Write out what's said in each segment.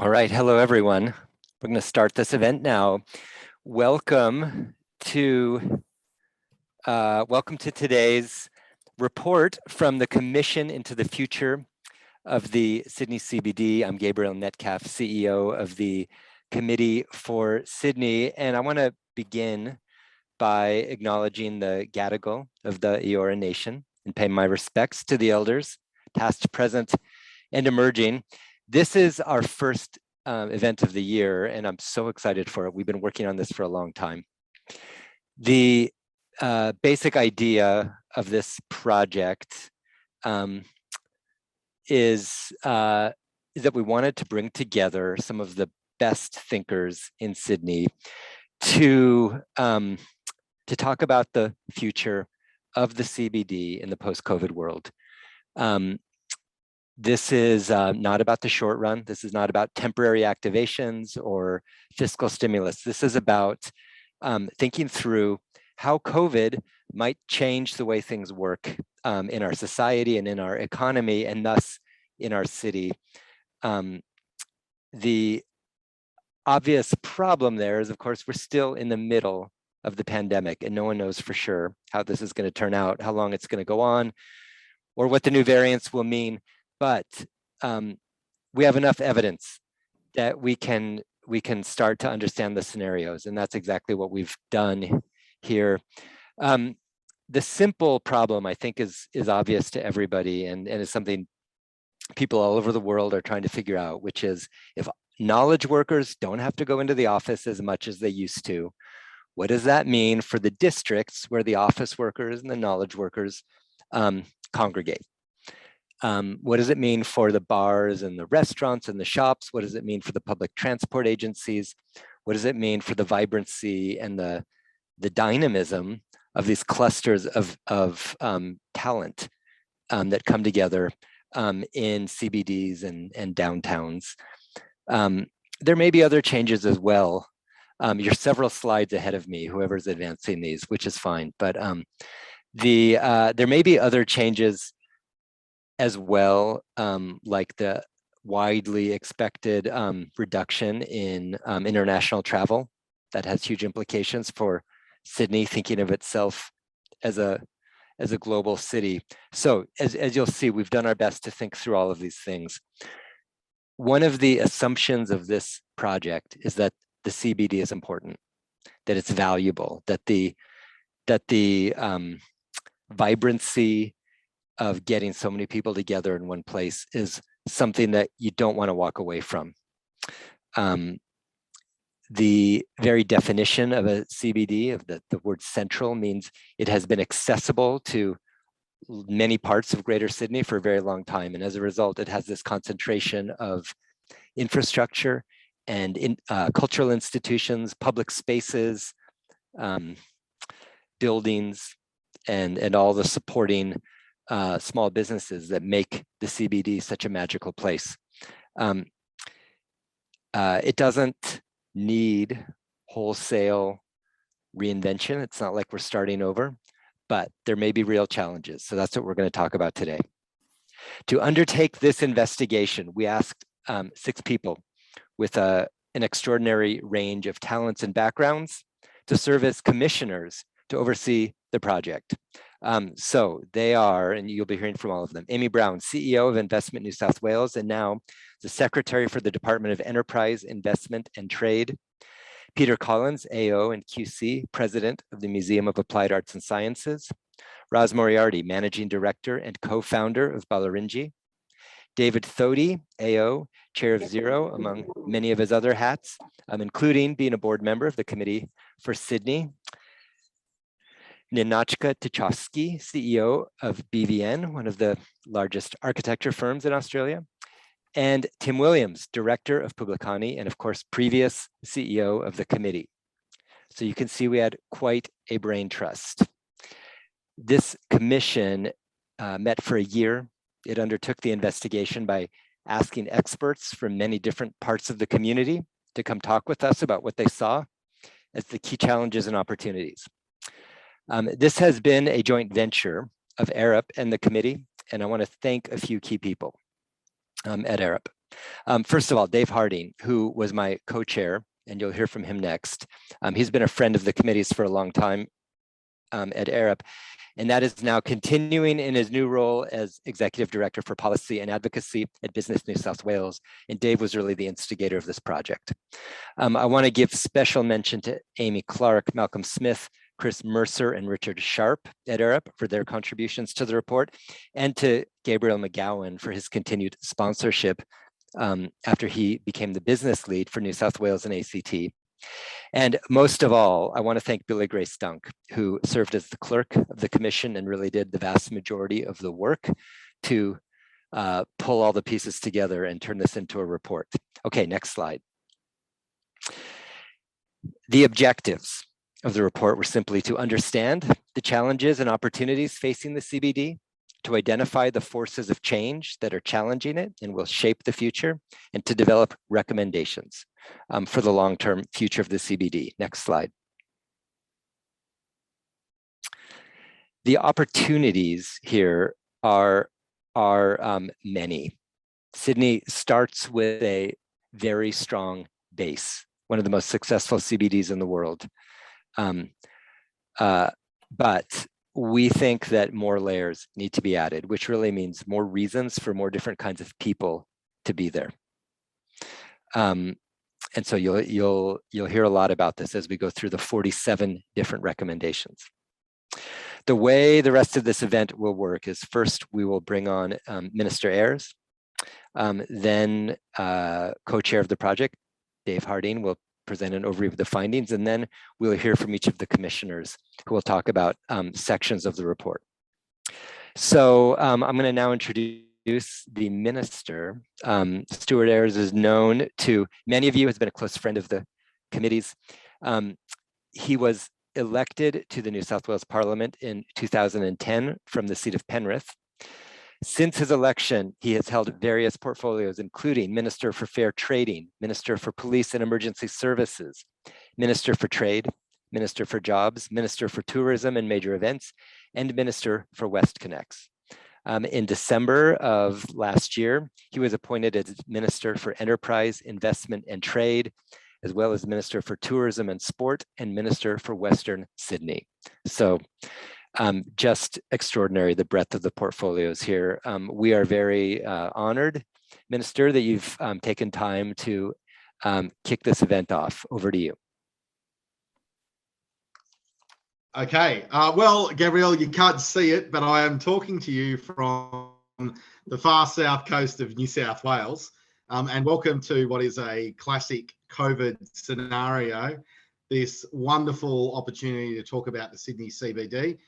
All right, hello everyone. We're going to start this event now. Welcome to today's report from the Commission into the Future of the Sydney CBD. I'm Gabriel Metcalf, CEO of the Committee for Sydney, and I want to begin by acknowledging the Gadigal of the Eora Nation and pay my respects to the elders, past, present, and emerging. This is our first event of the year, and I'm so excited for it. We've been working on this for a long time. The basic idea of this project is that we wanted to bring together some of the best thinkers in Sydney to talk about the future of the CBD in the post-COVID world. This is not about the short run. This is not about temporary activations or fiscal stimulus. This is about thinking through how COVID might change the way things work in our society and in our economy, and thus in our city. The obvious problem there is, of course, we're still in the middle of the pandemic, and no one knows for sure how this is going to turn out, how long it's going to go on, or what the new variants will mean. But we have enough evidence that we can start to understand the scenarios, and that's exactly what we've done here. The simple problem, I think, is obvious to everybody, and is something people all over the world are trying to figure out, which is if knowledge workers don't have to go into the office as much as they used to, what does that mean for the districts where the office workers and the knowledge workers congregate? What does it mean for the bars and the restaurants and the shops? What does it mean for the public transport agencies? What does it mean for the vibrancy and the dynamism of these clusters of talent that come together in CBDs and downtowns? There may be other changes as well. You're several slides ahead of me, whoever's advancing these, which is fine. But there may be other changes as well, like the widely expected reduction in international travel. That has huge implications for Sydney, thinking of itself as a global city. So as you'll see, we've done our best to think through all of these things. One of the assumptions of this project is that the CBD is important, that it's valuable, that the vibrancy of getting so many people together in one place is something that you don't want to walk away from. The very definition of a CBD, of the word central, means it has been accessible to many parts of Greater Sydney for a very long time. And as a result, it has this concentration of infrastructure and cultural institutions, public spaces, buildings, and all the supporting small businesses that make the CBD such a magical place. It doesn't need wholesale reinvention. It's not like we're starting over, but there may be real challenges. So that's what we're going to talk about today. To undertake this investigation, we asked 6 people with an extraordinary range of talents and backgrounds to serve as commissioners to oversee the project. So they are, and you'll be hearing from all of them, Amy Brown, CEO of Investment New South Wales, and now the Secretary for the Department of Enterprise, Investment and Trade. Peter Collins, AO and QC, President of the Museum of Applied Arts and Sciences. Ros Moriarty, Managing Director and Co-founder of Ballaringi. David Thodey, AO, Chair of Zero, among many of his other hats, including being a board member of the Committee for Sydney. Ninotschka Titchkosky, CEO of BVN, one of the largest architecture firms in Australia. And Tim Williams, Director of Publicani, and of course, previous CEO of the committee. So you can see we had quite a brain trust. This commission met for a year. It undertook the investigation by asking experts from many different parts of the community to come talk with us about what they saw as the key challenges and opportunities. This has been a joint venture of Arup and the committee, and I want to thank a few key people at Arup. First of all, Dave Harding, who was my co-chair, and you'll hear from him next. He's been a friend of the committees for a long time at Arup, and that is now continuing in his new role as Executive Director for Policy and Advocacy at Business New South Wales. And Dave was really the instigator of this project. I want to give special mention to Amy Clark, Malcolm Smith, Chris Mercer, and Richard Sharp at Arup for their contributions to the report, and to Gabriel McGowan for his continued sponsorship after he became the business lead for New South Wales and ACT. And most of all, I want to thank Billy Grace Dunk, who served as the clerk of the commission and really did the vast majority of the work to pull all the pieces together and turn this into a report. Okay, next slide. The objectives of the report were simply to understand the challenges and opportunities facing the CBD, to identify the forces of change that are challenging it and will shape the future, and to develop recommendations for the long-term future of the CBD. Next slide. The opportunities here are many. Sydney starts with a very strong base, one of the most successful CBDs in the world. But we think that more layers need to be added, which really means more reasons for more different kinds of people to be there. And so you'll hear a lot about this as we go through the 47 different recommendations. The way the rest of this event will work is first we will bring on Minister Ayres, then co-chair of the project, Dave Harding, will present an overview of the findings, and then we'll hear from each of the commissioners who will talk about sections of the report. So I'm going to now introduce the minister. Stuart Ayres is known to many of you, has been a close friend of the committees. He was elected to the New South Wales Parliament in 2010 from the seat of Penrith. Since his election, he has held various portfolios, including Minister for Fair Trading, Minister for Police and Emergency Services, Minister for Trade, Minister for Jobs, Minister for Tourism and Major Events, and Minister for West Connects. In December of last year, he was appointed as Minister for Enterprise, Investment and Trade, as well as Minister for Tourism and Sport and Minister for Western Sydney. So just extraordinary, the breadth of the portfolios here. We are very honored, Minister, that you've taken time to kick this event off. Over to you. Okay, well, Gabriel, you can't see it, but I am talking to you from the far south coast of New South Wales, and welcome to what is a classic COVID scenario, this wonderful opportunity to talk about the Sydney CBD.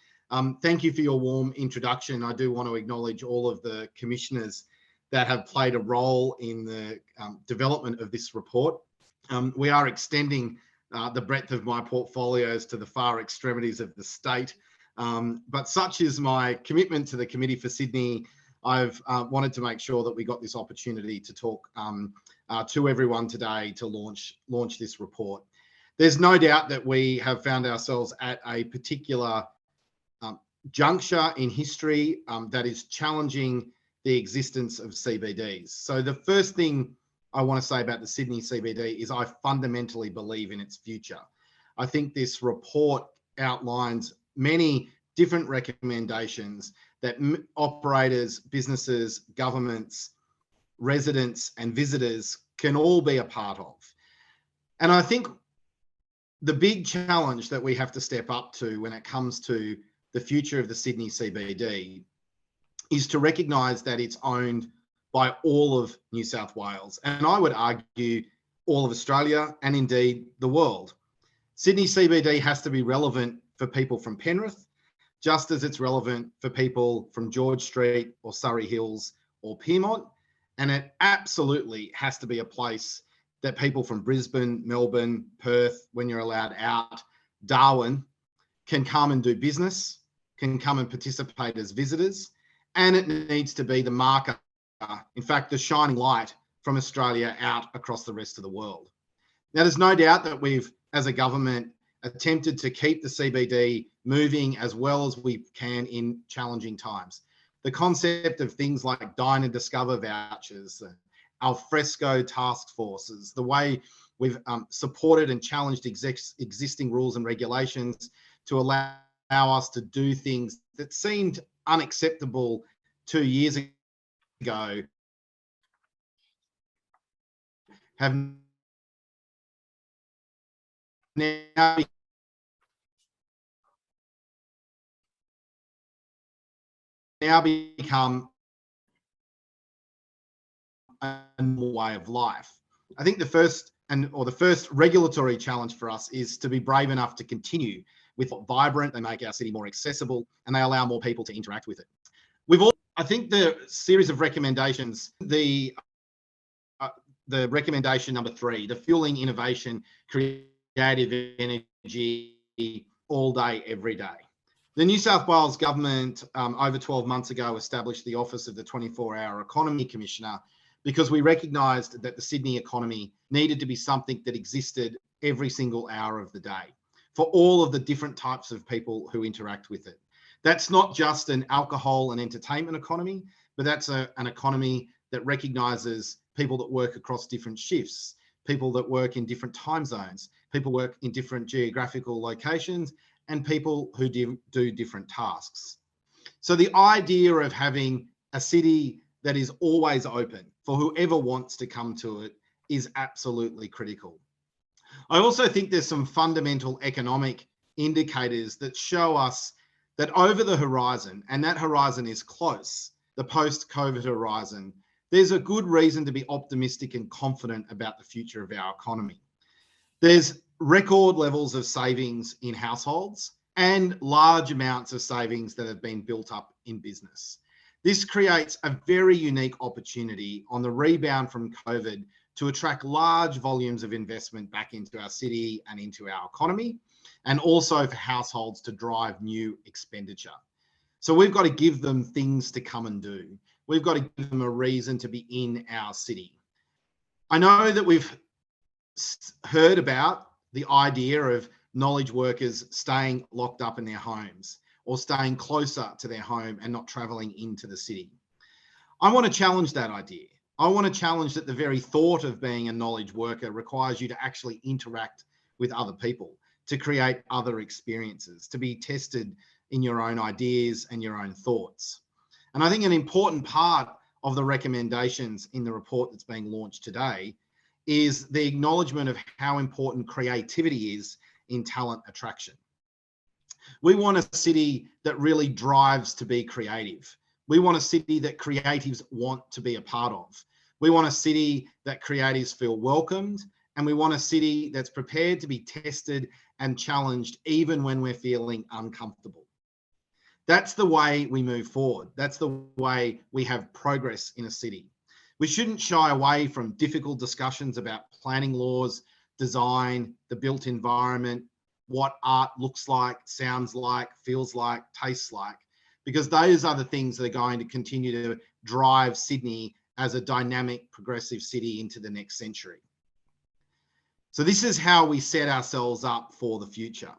Thank you for your warm introduction. I do want to acknowledge all of the commissioners that have played a role in the development of this report. We are extending the breadth of my portfolios to the far extremities of the state. But such is my commitment to the Committee for Sydney. I've wanted to make sure that we got this opportunity to talk to everyone today to launch this report. There's no doubt that we have found ourselves at a particular juncture in history that is challenging the existence of CBDs. So the first thing I want to say about the Sydney CBD is I fundamentally believe in its future. I think this report outlines many different recommendations that operators, businesses, governments, residents and visitors can all be a part of. And I think the big challenge that we have to step up to when it comes to the future of the Sydney CBD is to recognise that it's owned by all of New South Wales, and I would argue all of Australia and indeed the world. Sydney CBD has to be relevant for people from Penrith, just as it's relevant for people from George Street or Surrey Hills or Pyrmont, and it absolutely has to be a place that people from Brisbane, Melbourne, Perth, when you're allowed out, Darwin, can come and do business, can come and participate as visitors, and it needs to be the marker, in fact, the shining light from Australia out across the rest of the world. Now, there's no doubt that we've, as a government, attempted to keep the CBD moving as well as we can in challenging times. The concept of things like Dine and Discover vouchers, al fresco task forces, the way we've supported and challenged existing rules and regulations to allow us to do things that seemed unacceptable 2 years ago, have now become a normal way of life. I think the first regulatory challenge for us is to be brave enough to continue with vibrant. They make our city more accessible and they allow more people to interact with it. I think the series of recommendations, the recommendation number 3, the fueling innovation, creative energy all day, every day. The New South Wales government over 12 months ago established the Office of the 24-Hour Economy Commissioner because we recognised that the Sydney economy needed to be something that existed every single hour of the day for all of the different types of people who interact with it. That's not just an alcohol and entertainment economy, but that's an economy that recognises people that work across different shifts, people that work in different time zones, people work in different geographical locations, and people who do different tasks. So the idea of having a city that is always open for whoever wants to come to it is absolutely critical. I also think there's some fundamental economic indicators that show us that over the horizon, and that horizon is close, the post-COVID horizon, there's a good reason to be optimistic and confident about the future of our economy. There's record levels of savings in households and large amounts of savings that have been built up in business. This creates a very unique opportunity on the rebound from COVID to attract large volumes of investment back into our city and into our economy, and also for households to drive new expenditure. So we've got to give them things to come and do. We've got to give them a reason to be in our city. I know that we've heard about the idea of knowledge workers staying locked up in their homes or staying closer to their home and not travelling into the city. I want to challenge that idea. I want to challenge that the very thought of being a knowledge worker requires you to actually interact with other people, to create other experiences, to be tested in your own ideas and your own thoughts. And I think an important part of the recommendations in the report that's being launched today is the acknowledgement of how important creativity is in talent attraction. We want a city that really drives to be creative. We want a city that creatives want to be a part of. We want a city that creatives feel welcomed, and we want a city that's prepared to be tested and challenged even when we're feeling uncomfortable. That's the way we move forward. That's the way we have progress in a city. We shouldn't shy away from difficult discussions about planning laws, design, the built environment, what art looks like, sounds like, feels like, tastes like, because those are the things that are going to continue to drive Sydney as a dynamic, progressive city into the next century. So this is how we set ourselves up for the future.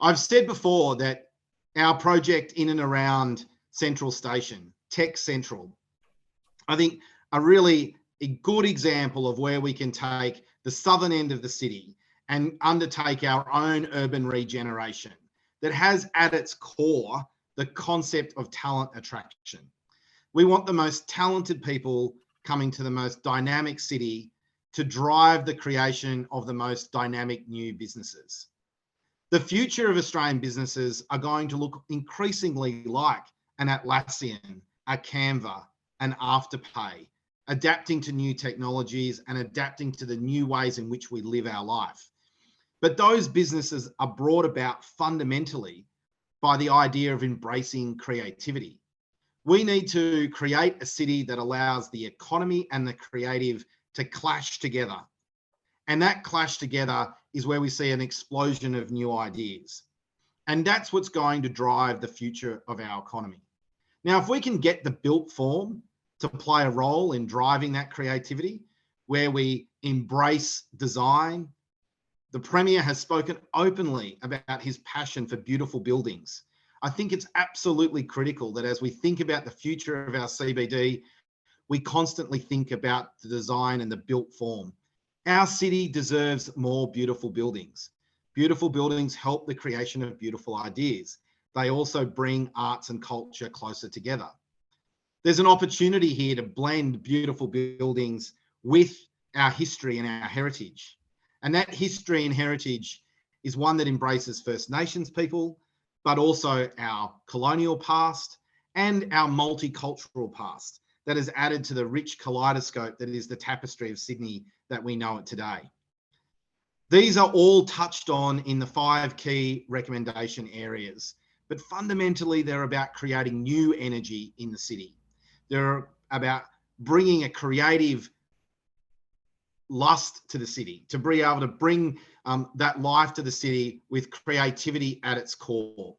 I've said before that our project in and around Central Station, Tech Central, I think a really good example of where we can take the southern end of the city and undertake our own urban regeneration that has at its core the concept of talent attraction. We want the most talented people coming to the most dynamic city to drive the creation of the most dynamic new businesses. The future of Australian businesses are going to look increasingly like an Atlassian, a Canva, an Afterpay, adapting to new technologies and adapting to the new ways in which we live our life. But those businesses are brought about fundamentally by the idea of embracing creativity. We need to create a city that allows the economy and the creative to clash together. And that clash together is where we see an explosion of new ideas. And that's what's going to drive the future of our economy. Now, if we can get the built form to play a role in driving that creativity, where we embrace design, the Premier has spoken openly about his passion for beautiful buildings. I think it's absolutely critical that as we think about the future of our CBD, we constantly think about the design and the built form. Our city deserves more beautiful buildings. Beautiful buildings help the creation of beautiful ideas. They also bring arts and culture closer together. There's an opportunity here to blend beautiful buildings with our history and our heritage. And that history and heritage is one that embraces First Nations people, but also our colonial past and our multicultural past that has added to the rich kaleidoscope that is the tapestry of Sydney that we know it today. These are all touched on in the 5 key recommendation areas, but fundamentally they're about creating new energy in the city. They're about bringing a creative lust to the city, to be able to bring that life to the city with creativity at its core.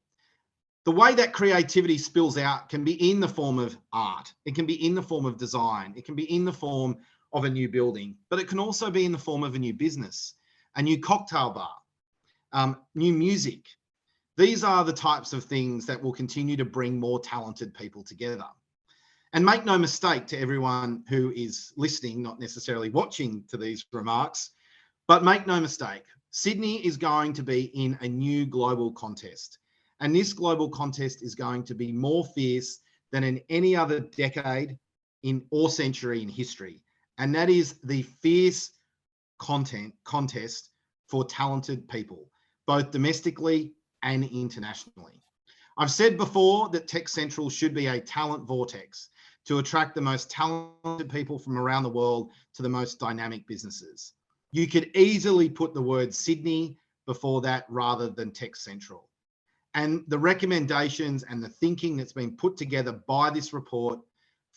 The way that creativity spills out can be in the form of art. It can be in the form of design. It can be in the form of a new building, but it can also be in the form of a new business, a new cocktail bar, new music. These are the types of things that will continue to bring more talented people together. And make no mistake, to everyone who is listening, not necessarily watching to these remarks, but make no mistake, Sydney is going to be in a new global contest. And this global contest is going to be more fierce than in any other decade or century in history. And that is the fierce contest for talented people, both domestically and internationally. I've said before that Tech Central should be a talent vortex to attract the most talented people from around the world to the most dynamic businesses. You could easily put the word Sydney before that rather than Tech Central. And the recommendations and the thinking that's been put together by this report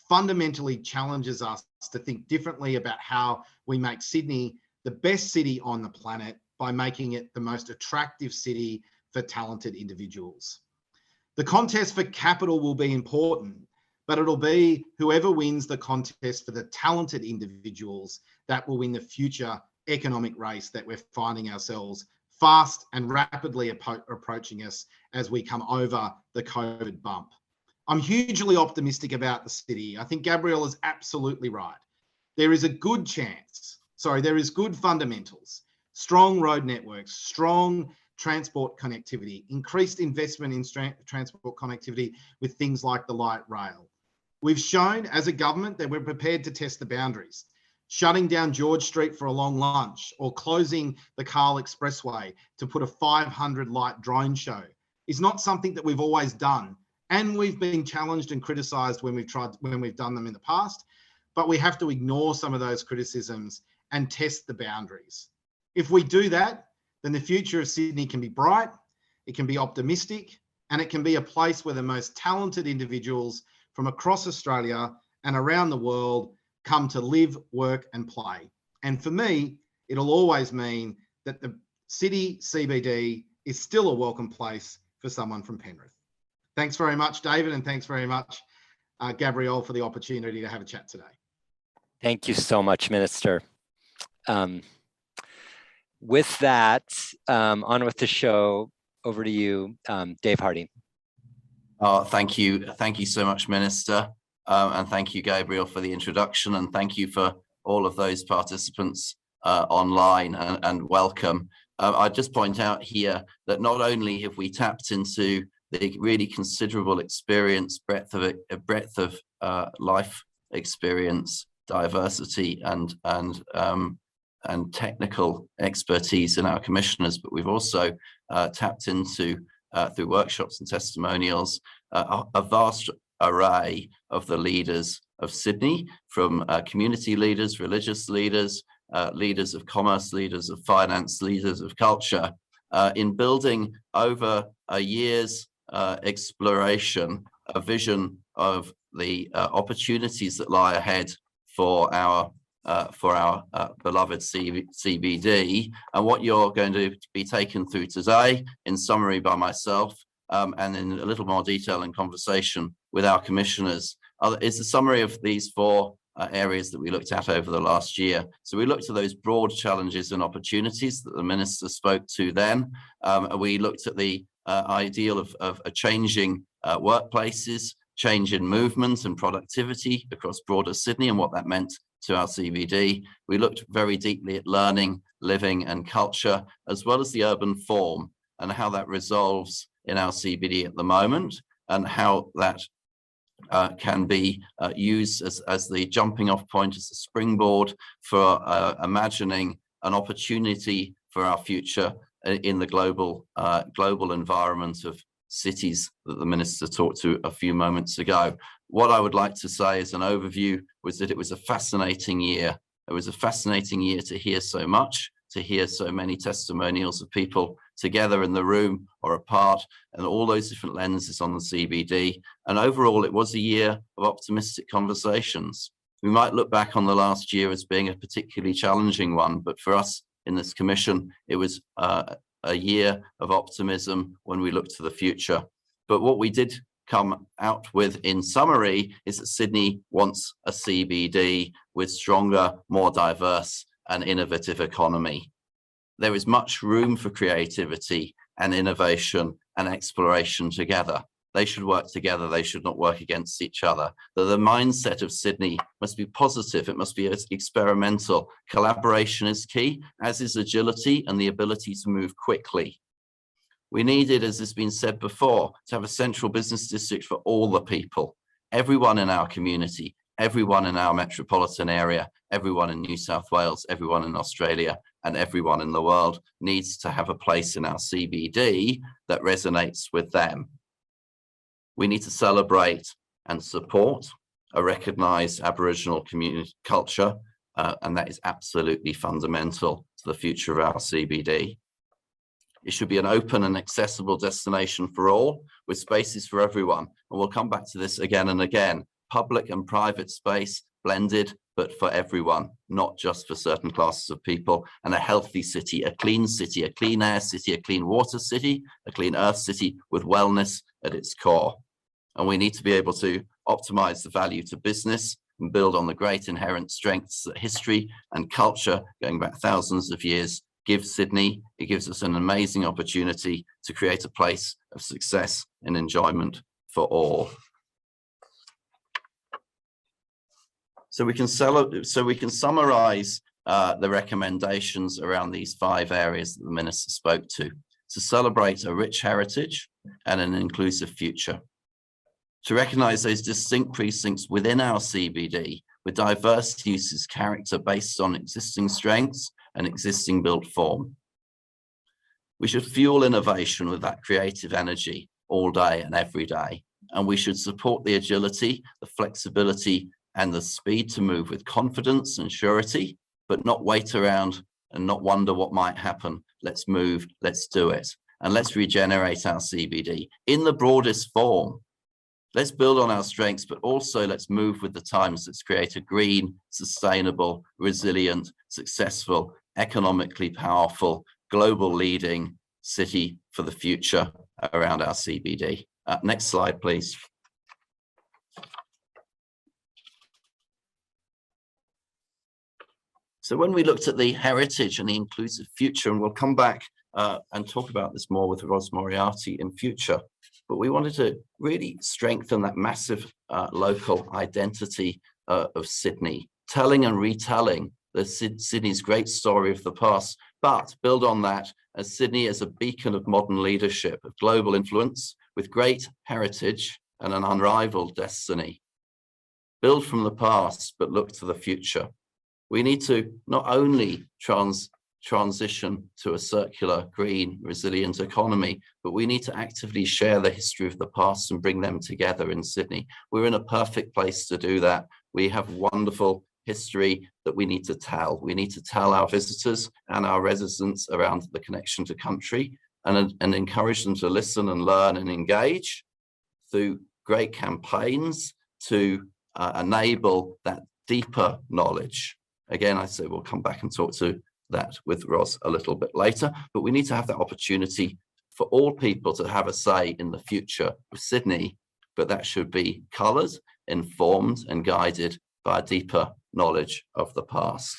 fundamentally challenges us to think differently about how we make Sydney the best city on the planet by making it the most attractive city for talented individuals. The contest for capital will be important, but it'll be whoever wins the contest for the talented individuals that will win the future economic race that we're finding ourselves fast and rapidly approaching us as we come over the COVID bump. I'm hugely optimistic about the city. I think Gabriel is absolutely right. There is a good there is good fundamentals, strong road networks, strong transport connectivity, increased investment in transport connectivity with things like the light rail. We've shown as a government that we're prepared to test the boundaries. Shutting down George Street for a long lunch or closing the Carl Expressway to put a 500 light drone show is not something that we've always done. And we've been challenged and criticised when we've done them in the past, but we have to ignore some of those criticisms and test the boundaries. If we do that, then the future of Sydney can be bright, it can be optimistic, and it can be a place where the most talented individuals from across Australia and around the world come to live, work, and play. And for me, it'll always mean that the city CBD is still a welcome place for someone from Penrith. Thanks very much, David, and thanks very much, Gabriel, for the opportunity to have a chat today. Thank you so much, Minister. With that, on with the show. Over to you, Dave Hardy. Oh, thank you. Thank you so much, Minister. And thank you, Gabriel, for the introduction. And thank you for all of those participants online and welcome. I'd just point out here that not only have we tapped into the really considerable experience, breadth of life experience, diversity and technical expertise in our commissioners, but we've also tapped into, through workshops and testimonials, a vast array of the leaders of Sydney, from community leaders, religious leaders, leaders of commerce, leaders of finance, leaders of culture, in building over a year's exploration, a vision of the opportunities that lie ahead for our beloved CBD, and what you're going to be taken through today, in summary by myself, and in a little more detail and conversation with our commissioners, is the summary of these 4 areas that we looked at over the last year. So we looked at those broad challenges and opportunities that the Minister spoke to then. We looked at the ideal of changing workplaces, change in movement and productivity across broader Sydney and what that meant to our CBD. We looked very deeply at learning, living and culture, as well as the urban form and how that resolves in our CBD at the moment, and how that can be used as the jumping off point, as a springboard for imagining an opportunity for our future in the global environment of cities that the Minister talked to a few moments ago. What I would like to say as an overview was that it was a fascinating year. It was a fascinating year to hear so much, to hear so many testimonials of people together in the room or apart, and all those different lenses on the CBD. And overall, it was a year of optimistic conversations. We might look back on the last year as being a particularly challenging one, but for us in this commission, it was a year of optimism when we look to the future. But what we did come out with in summary is that Sydney wants a CBD with stronger, more diverse and innovative economy. There is much room for creativity and innovation and exploration together. They should work together. They should not work against each other. The mindset of Sydney must be positive. It must be experimental. Collaboration is key, as is agility and the ability to move quickly. We needed, as has been said before, to have a central business district for all the people, everyone in our community, everyone in our metropolitan area, everyone in New South Wales, everyone in Australia, and everyone in the world needs to have a place in our CBD that resonates with them. We need to celebrate and support a recognised Aboriginal community culture, and that is absolutely fundamental to the future of our CBD. It should be an open and accessible destination for all, with spaces for everyone. And we'll come back to this again and again. Public and private space blended, but for everyone, not just for certain classes of people. And a healthy city, a clean air city, a clean water city, a clean earth city with wellness at its core. And we need to be able to optimize the value to business and build on the great inherent strengths that history and culture going back thousands of years gives Sydney. It gives us an amazing opportunity to create a place of success and enjoyment for all. So we can summarize the recommendations around these 5 areas that the Minister spoke to celebrate a rich heritage and an inclusive future, to recognise those distinct precincts within our CBD with diverse uses, character based on existing strengths and existing built form. We should fuel innovation with that creative energy all day and every day. And we should support the agility, the flexibility, and the speed to move with confidence and surety, but not wait around and not wonder what might happen. Let's move, let's do it. And let's regenerate our CBD in the broadest form. Let's build on our strengths, but also let's move with the times. Let's create a green, sustainable, resilient, successful, economically powerful, global leading city for the future around our CBD. Next slide, please. So when we looked at the heritage and the inclusive future, and we'll come back and talk about this more with Ros Moriarty in future, but we wanted to really strengthen that massive local identity of Sydney, telling and retelling Sydney's great story of the past, but build on that as Sydney as a beacon of modern leadership, of global influence, with great heritage and an unrivaled destiny. Build from the past, but look to the future. We need to not only transition to a circular, green, resilient economy, but we need to actively share the history of the past and bring them together in Sydney. We're in a perfect place to do that. We have wonderful history that we need to tell. We need to tell our visitors and our residents around the connection to country and encourage them to listen and learn and engage through great campaigns to enable that deeper knowledge. Again, I say we'll come back and talk to that with Ros a little bit later, but we need to have that opportunity for all people to have a say in the future of Sydney, but that should be coloured, informed and guided by a deeper knowledge of the past.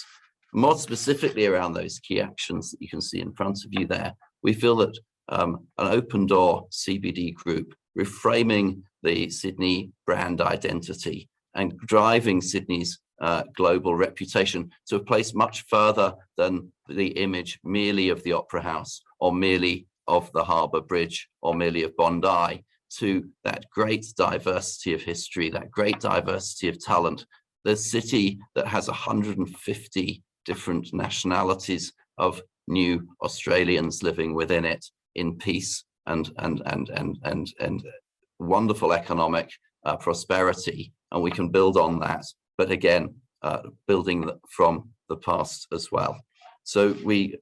More specifically around those key actions that you can see in front of you there, we feel that an open door CBD group reframing the Sydney brand identity and driving Sydney's global reputation to a place much further than the image merely of the Opera House or merely of the Harbour Bridge or merely of Bondi, to that great diversity of history, that great diversity of talent. The city that has 150 different nationalities of new Australians living within it in peace and wonderful economic prosperity, and we can build on that. But again, building from the past as well. So we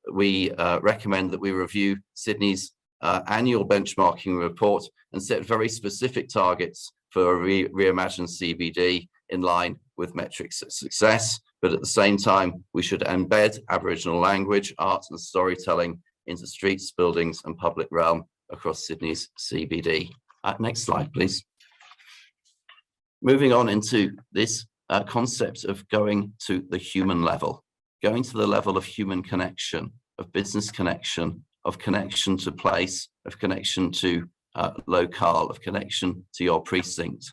recommend that we review Sydney's annual benchmarking report and set very specific targets for a reimagined CBD in line with metrics of success. But at the same time, we should embed Aboriginal language, art and storytelling into streets, buildings and public realm across Sydney's CBD. Next slide, please. Moving on into this concept of going to the human level, going to the level of human connection, of business connection, of connection to place, of connection to locale, of connection to your precinct.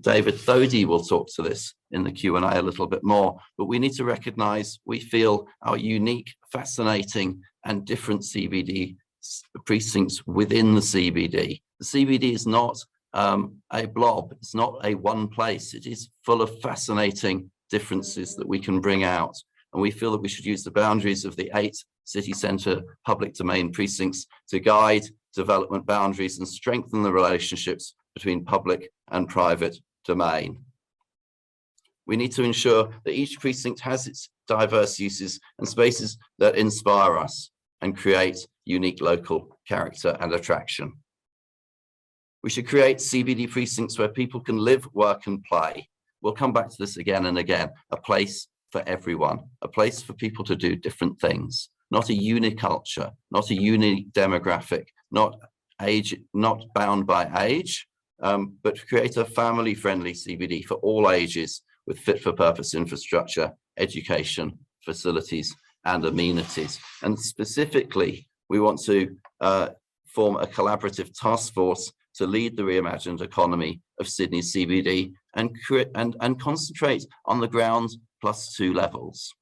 David Thodey will talk to this in the Q&A a little bit more, but we need to recognize, we feel, our unique, fascinating and different CBD precincts within the CBD. The CBD is not a blob, it's not a one place, it is full of fascinating differences that we can bring out. And we feel that we should use the boundaries of the 8 city centre public domain precincts to guide development boundaries and strengthen the relationships between public and private domain. We need to ensure that each precinct has its diverse uses and spaces that inspire us and create unique local character and attraction. We should create CBD precincts where people can live, work and play. We'll come back to this again and again. A place for everyone, a place for people to do different things, not a uniculture, not a unique demographic, not age, not bound by age, but create a family-friendly CBD for all ages with fit-for-purpose infrastructure, education, facilities, and amenities. And specifically, we want to form a collaborative task force to lead the reimagined economy of Sydney CBD and concentrate on the ground +2 levels.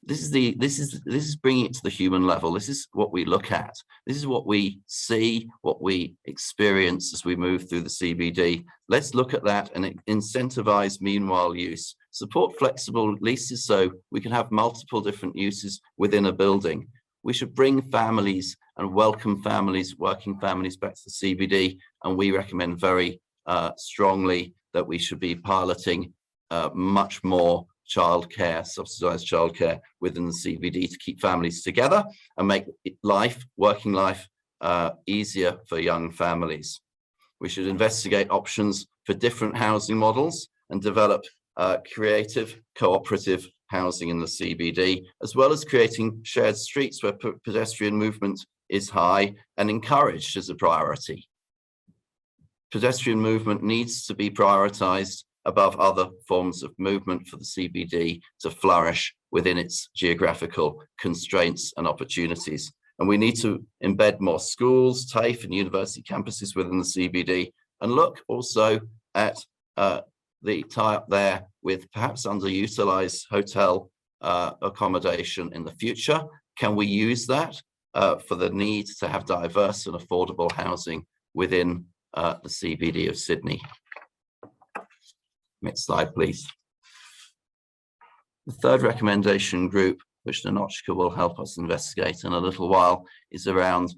This is bringing it to the human level. This is what we look at. This is what we see, what we experience as we move through the CBD. Let's look at that and incentivize meanwhile use. Support flexible leases so we can have multiple different uses within a building. We should bring families and welcome families, working families back to the CBD. And we recommend very strongly that we should be piloting much more childcare, subsidized childcare within the CBD to keep families together and make life, working life, easier for young families. We should investigate options for different housing models and develop creative cooperative housing in the CBD, as well as creating shared streets where pedestrian movement is high and encouraged as a priority. Pedestrian movement needs to be prioritized above other forms of movement for the CBD to flourish within its geographical constraints and opportunities. And we need to embed more schools, TAFE and university campuses within the CBD, and look also at the tie-up there with perhaps underutilized hotel accommodation in the future. Can we use that for the need to have diverse and affordable housing within the CBD of Sydney? Next slide, please. The third recommendation group, which Ninotschka will help us investigate in a little while, is around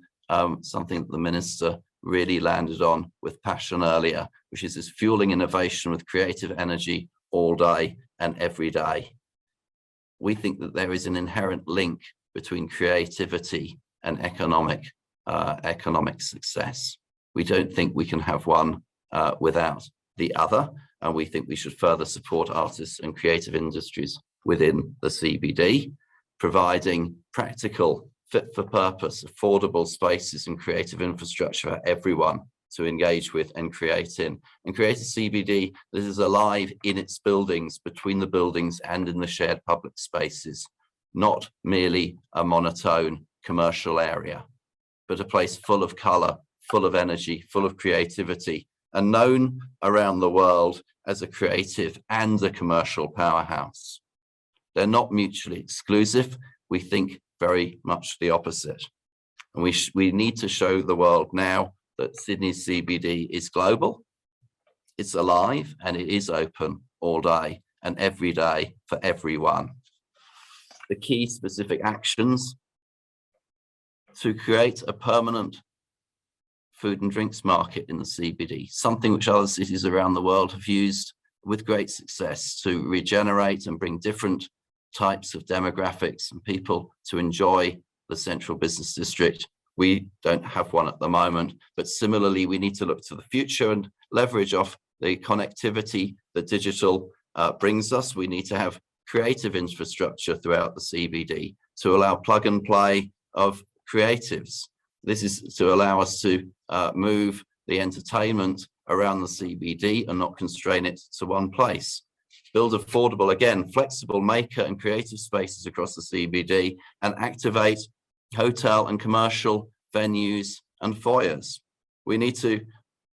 something that the Minister really landed on with passion earlier, which is this fueling innovation with creative energy all day and every day. We think that there is an inherent link between creativity and economic success. We don't think we can have one without the other, and we think we should further support artists and creative industries within the CBD, providing practical, fit-for-purpose, affordable spaces and creative infrastructure for everyone to engage with and create in. And create a CBD that is alive in its buildings, between the buildings and in the shared public spaces, not merely a monotone commercial area, but a place full of colour, full of energy, full of creativity, and known around the world as a creative and a commercial powerhouse. They're not mutually exclusive. We think very much the opposite. And we need to show the world now that Sydney CBD is global, it's alive, and it is open all day and every day for everyone. The key specific actions to create a permanent food and drinks market in the CBD, something which other cities around the world have used with great success to regenerate and bring different types of demographics and people to enjoy the central business district. We don't have one at the moment, but similarly, we need to look to the future and leverage off the connectivity that digital brings us. We need to have creative infrastructure throughout the CBD to allow plug and play of creatives. This is to allow us to move the entertainment around the CBD and not constrain it to one place. Build affordable, again, flexible maker and creative spaces across the CBD and activate hotel and commercial venues and foyers. We need to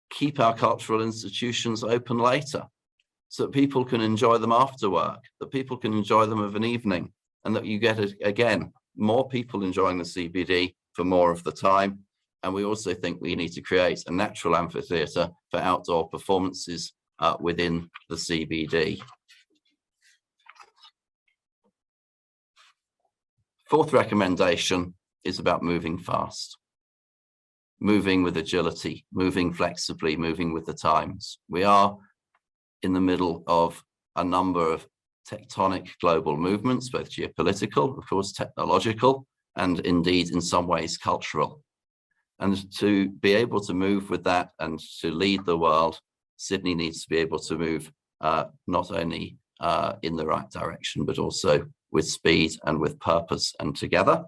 keep our cultural institutions open later so that people can enjoy them after work, that people can enjoy them of an evening, and that you get, again, more people enjoying the CBD for more of the time. And we also think we need to create a natural amphitheatre for outdoor performances within the CBD. Fourth recommendation is about moving fast, moving with agility, moving flexibly, moving with the times. We are in the middle of a number of tectonic global movements, both geopolitical, of course, technological, and indeed in some ways cultural. And to be able to move with that and to lead the world, Sydney needs to be able to move not only in the right direction, but also with speed and with purpose and together.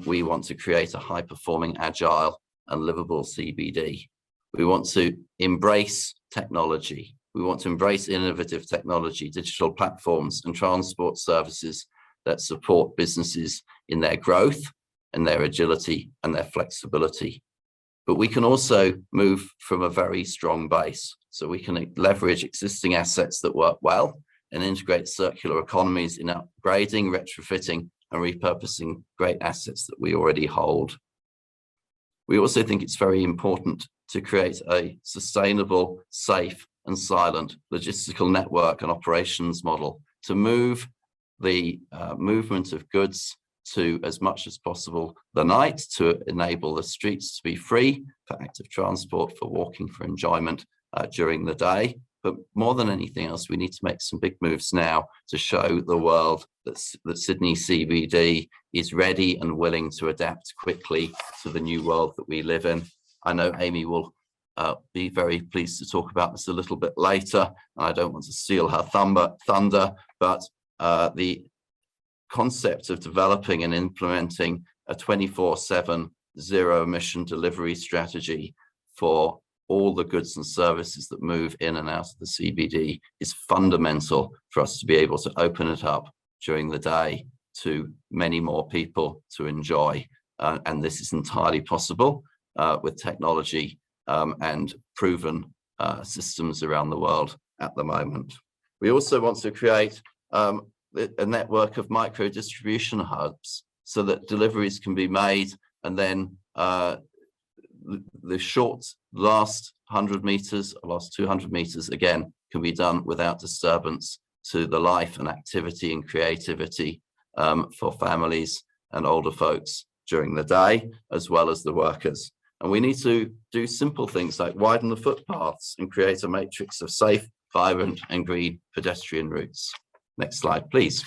We want to create a high-performing, agile and livable CBD. We want to embrace technology. We want to embrace innovative technology, digital platforms and transport services that support businesses in their growth and their agility and their flexibility. But we can also move from a very strong base. So we can leverage existing assets that work well and integrate circular economies in upgrading, retrofitting, and repurposing great assets that we already hold. We also think it's very important to create a sustainable, safe, and silent logistical network and operations model to move the movement of goods to, as much as possible, the night, to enable the streets to be free for active transport, for walking, for enjoyment during the day. But more than anything else, we need to make some big moves now to show the world that Sydney CBD is ready and willing to adapt quickly to the new world that we live in. I know Amy will be very pleased to talk about this a little bit later. I don't want to steal her thunder, but the concept of developing and implementing a 24/7 zero emission delivery strategy for all the goods and services that move in and out of the CBD is fundamental for us to be able to open it up during the day to many more people to enjoy. And this is entirely possible with technology and proven systems around the world at the moment. We also want to create a network of micro distribution hubs so that deliveries can be made and then the short last 100 meters, last 200 meters, again, can be done without disturbance to the life and activity and creativity for families and older folks during the day, as well as the workers. And we need to do simple things like widen the footpaths and create a matrix of safe, vibrant and green pedestrian routes. Next slide, please.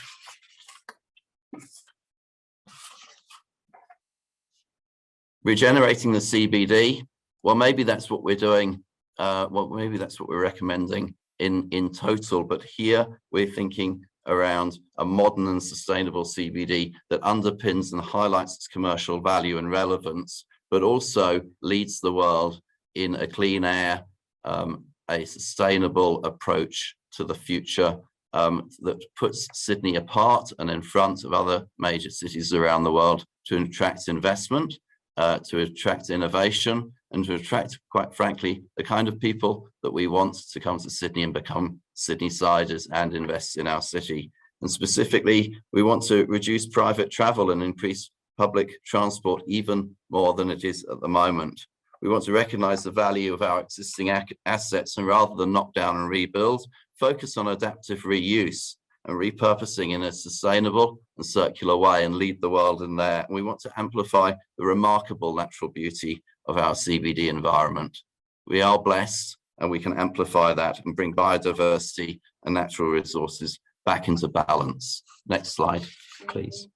Regenerating the CBD, well, maybe that's what we're doing. Maybe that's what we're recommending in total. But here we're thinking around a modern and sustainable CBD that underpins and highlights its commercial value and relevance, but also leads the world in a clean air, a sustainable approach to the future that puts Sydney apart and in front of other major cities around the world to attract investment, to attract innovation, and to attract, quite frankly, the kind of people that we want to come to Sydney and become Sydney-siders and invest in our city. And specifically, we want to reduce private travel and increase public transport even more than it is at the moment. We want to recognise the value of our existing assets, and rather than knock down and rebuild, focus on adaptive reuse and repurposing in a sustainable and circular way and lead the world in there. And we want to amplify the remarkable natural beauty of our CBD environment. We are blessed, and we can amplify that and bring biodiversity and natural resources back into balance. Next slide, please.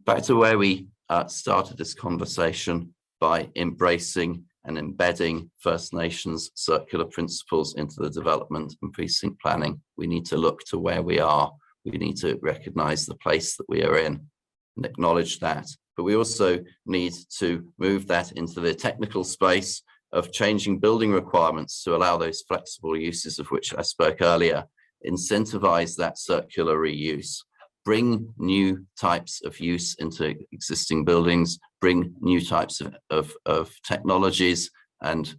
Back to where we started this conversation, by embracing and embedding First Nations circular principles into the development and precinct planning. We need to look to where we are. We need to recognise the place that we are in and acknowledge that. But we also need to move that into the technical space of changing building requirements to allow those flexible uses of which I spoke earlier, incentivise that circular reuse, bring new types of use into existing buildings, bring new types of technologies and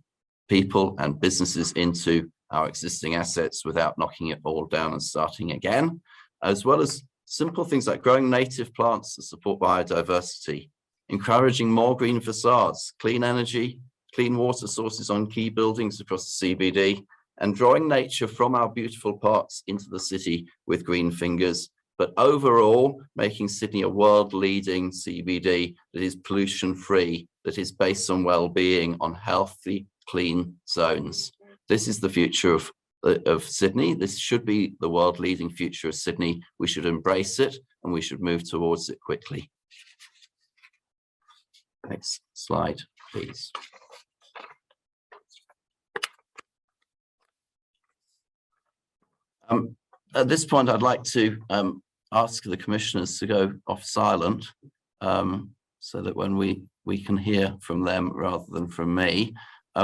people and businesses into our existing assets without knocking it all down and starting again, as well as simple things like growing native plants to support biodiversity, encouraging more green facades, clean energy, clean water sources on key buildings across the CBD, and drawing nature from our beautiful parks into the city with green fingers, but overall making Sydney a world-leading CBD that is pollution-free, that is based on well-being, on healthy, clean zones. This is the future of Sydney. This should be the world-leading future of Sydney. We should embrace it, and we should move towards it quickly. Next slide, please. At this point, I'd like to ask the commissioners to go off silent so that when we can hear from them rather than from me.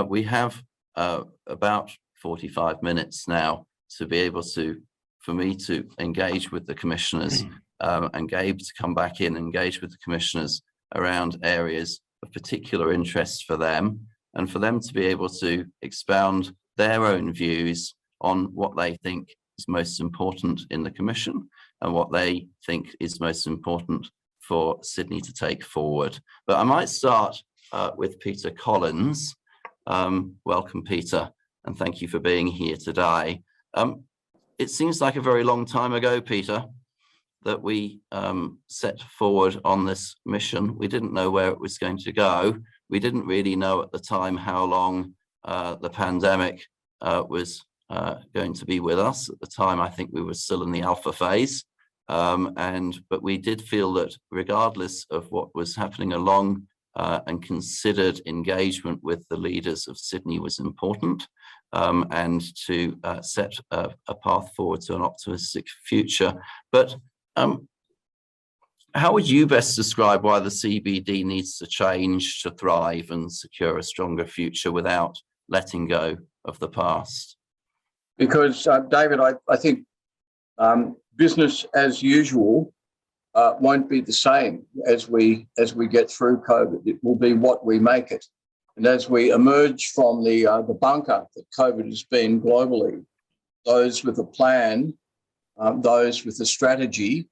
We have about 45 minutes now to be able to, for me to engage with the commissioners and Gabe to come back in, engage with the commissioners around areas of particular interest for them, and for them to be able to expound their own views on what they think is most important in the Commission and what they think is most important for Sydney to take forward. But I might start with Peter Collins. Welcome, Peter, and thank you for being here today. It seems like a very long time ago, Peter, that we set forward on this mission. We didn't know where it was going to go. We didn't really know at the time how long the pandemic was going to be with us. At the time, I think we were still in the alpha phase. But we did feel that regardless of what was happening along and considered engagement with the leaders of Sydney was important, and to set a path forward to an optimistic future. But how would you best describe why the CBD needs to change to thrive and secure a stronger future without letting go of the past? Because, David, I think business as usual won't be the same as we get through COVID. It will be what we make it. And as we emerge from the bunker that COVID has been globally, those with a plan, those with a strategy,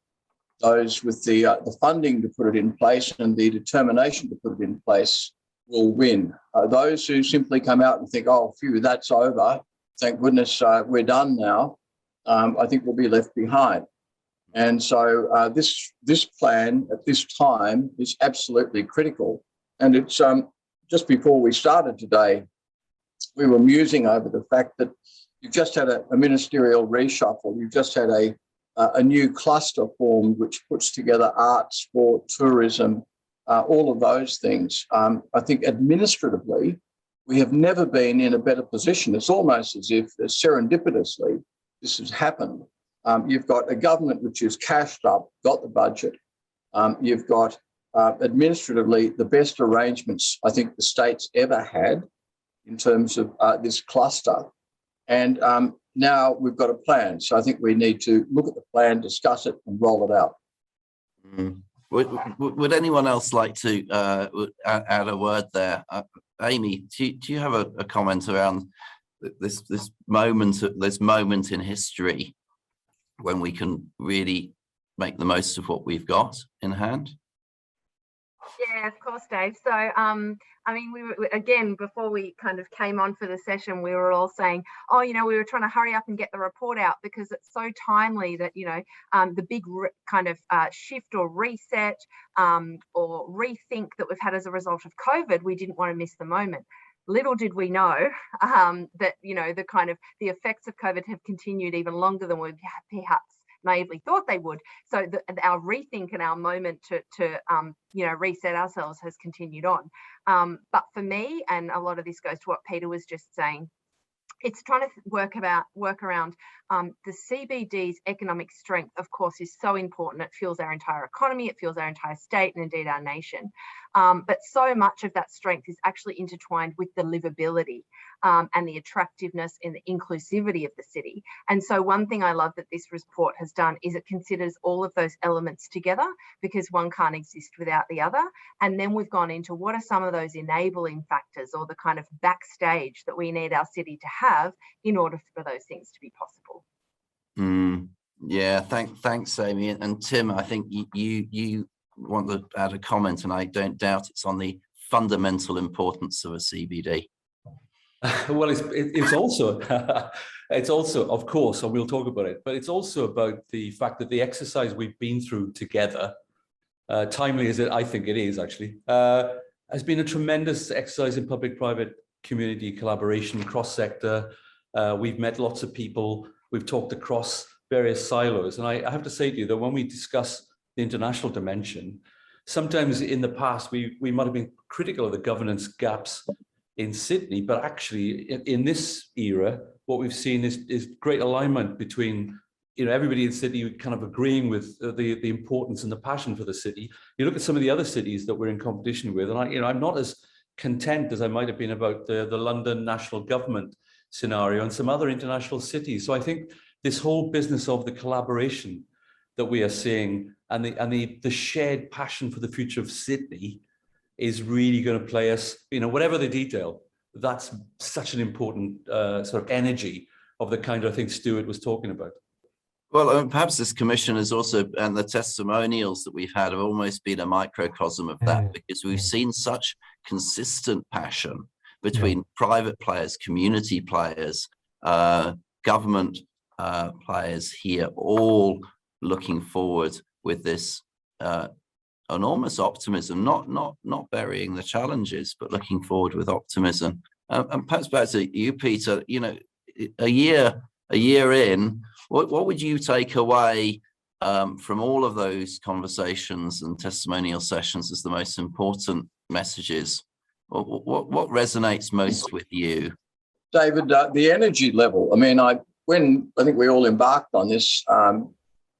those with the funding to put it in place and the determination to put it in place will win. Those who simply come out and think, oh, phew, that's over, thank goodness we're done now, I think will be left behind. And so this plan at this time is absolutely critical. And it's just before we started today, we were musing over the fact that you've just had a ministerial reshuffle. You've just had a new cluster formed, which puts together art, sport, tourism, all of those things. I think administratively, we have never been in a better position. It's almost as if serendipitously this has happened. You've got a government which is cashed up, got the budget. You've got administratively the best arrangements I think the state's ever had in terms of this cluster. And now we've got a plan. So I think we need to look at the plan, discuss it and roll it out. Would anyone else like to add a word there? Amy, do you have a comment around this moment in history when we can really make the most of what we've got in hand? Yeah, of course, Dave. So, I mean, we were, again, before we kind of came on for the session, we were all saying, oh, you know, we were trying to hurry up and get the report out because it's so timely that, you know, the big kind of shift or reset or rethink that we've had as a result of COVID, we didn't want to miss the moment. Little did we know that, you know, the effects of COVID have continued even longer than we perhaps naively thought they would. So our rethink and our moment to you know, reset ourselves has continued on. But for me, and a lot of this goes to what Peter was just saying, it's trying to work around the CBD's economic strength, of course, is so important. It fuels our entire economy, it fuels our entire state and indeed our nation. But so much of that strength is actually intertwined with the livability and the attractiveness and the inclusivity of the city. And so one thing I love that this report has done is it considers all of those elements together, because one can't exist without the other. And then we've gone into what are some of those enabling factors or the kind of backstage that we need our city to have in order for those things to be possible. Yeah, thanks, Amy. And Tim, I think you want to add a comment, and I don't doubt it's on the fundamental importance of a CBD. Well, it's also of course, and we'll talk about it, but it's also about the fact that the exercise we've been through together, timely as I think it is actually, has been a tremendous exercise in public-private community collaboration, cross-sector. We've met lots of people. We've talked across various silos, and I have to say to you that when we discuss the international dimension, sometimes in the past we might have been critical of the governance gaps in Sydney, but actually in this era, what we've seen is great alignment between, you know, everybody in Sydney kind of agreeing with the importance and the passion for the city. You look at some of the other cities that we're in competition with, and I'm not as content as I might have been about the London national government scenario and some other international cities. So I think this whole business of the collaboration that we are seeing and the shared passion for the future of Sydney is really going to play us, you know, whatever the detail, that's such an important sort of energy of the kind of thing Stuart was talking about. Well, perhaps this commission is also, and the testimonials that we've had have almost been a microcosm of that, because we've seen such consistent passion between private players, community players, government players here, all looking forward with this enormous optimism, not burying the challenges, but looking forward with optimism. And perhaps back to you, Peter, you know, a year in, what would you take away from all of those conversations and testimonial sessions as the most important messages? What resonates most with you? David, the energy level. I mean, when I think we all embarked on this,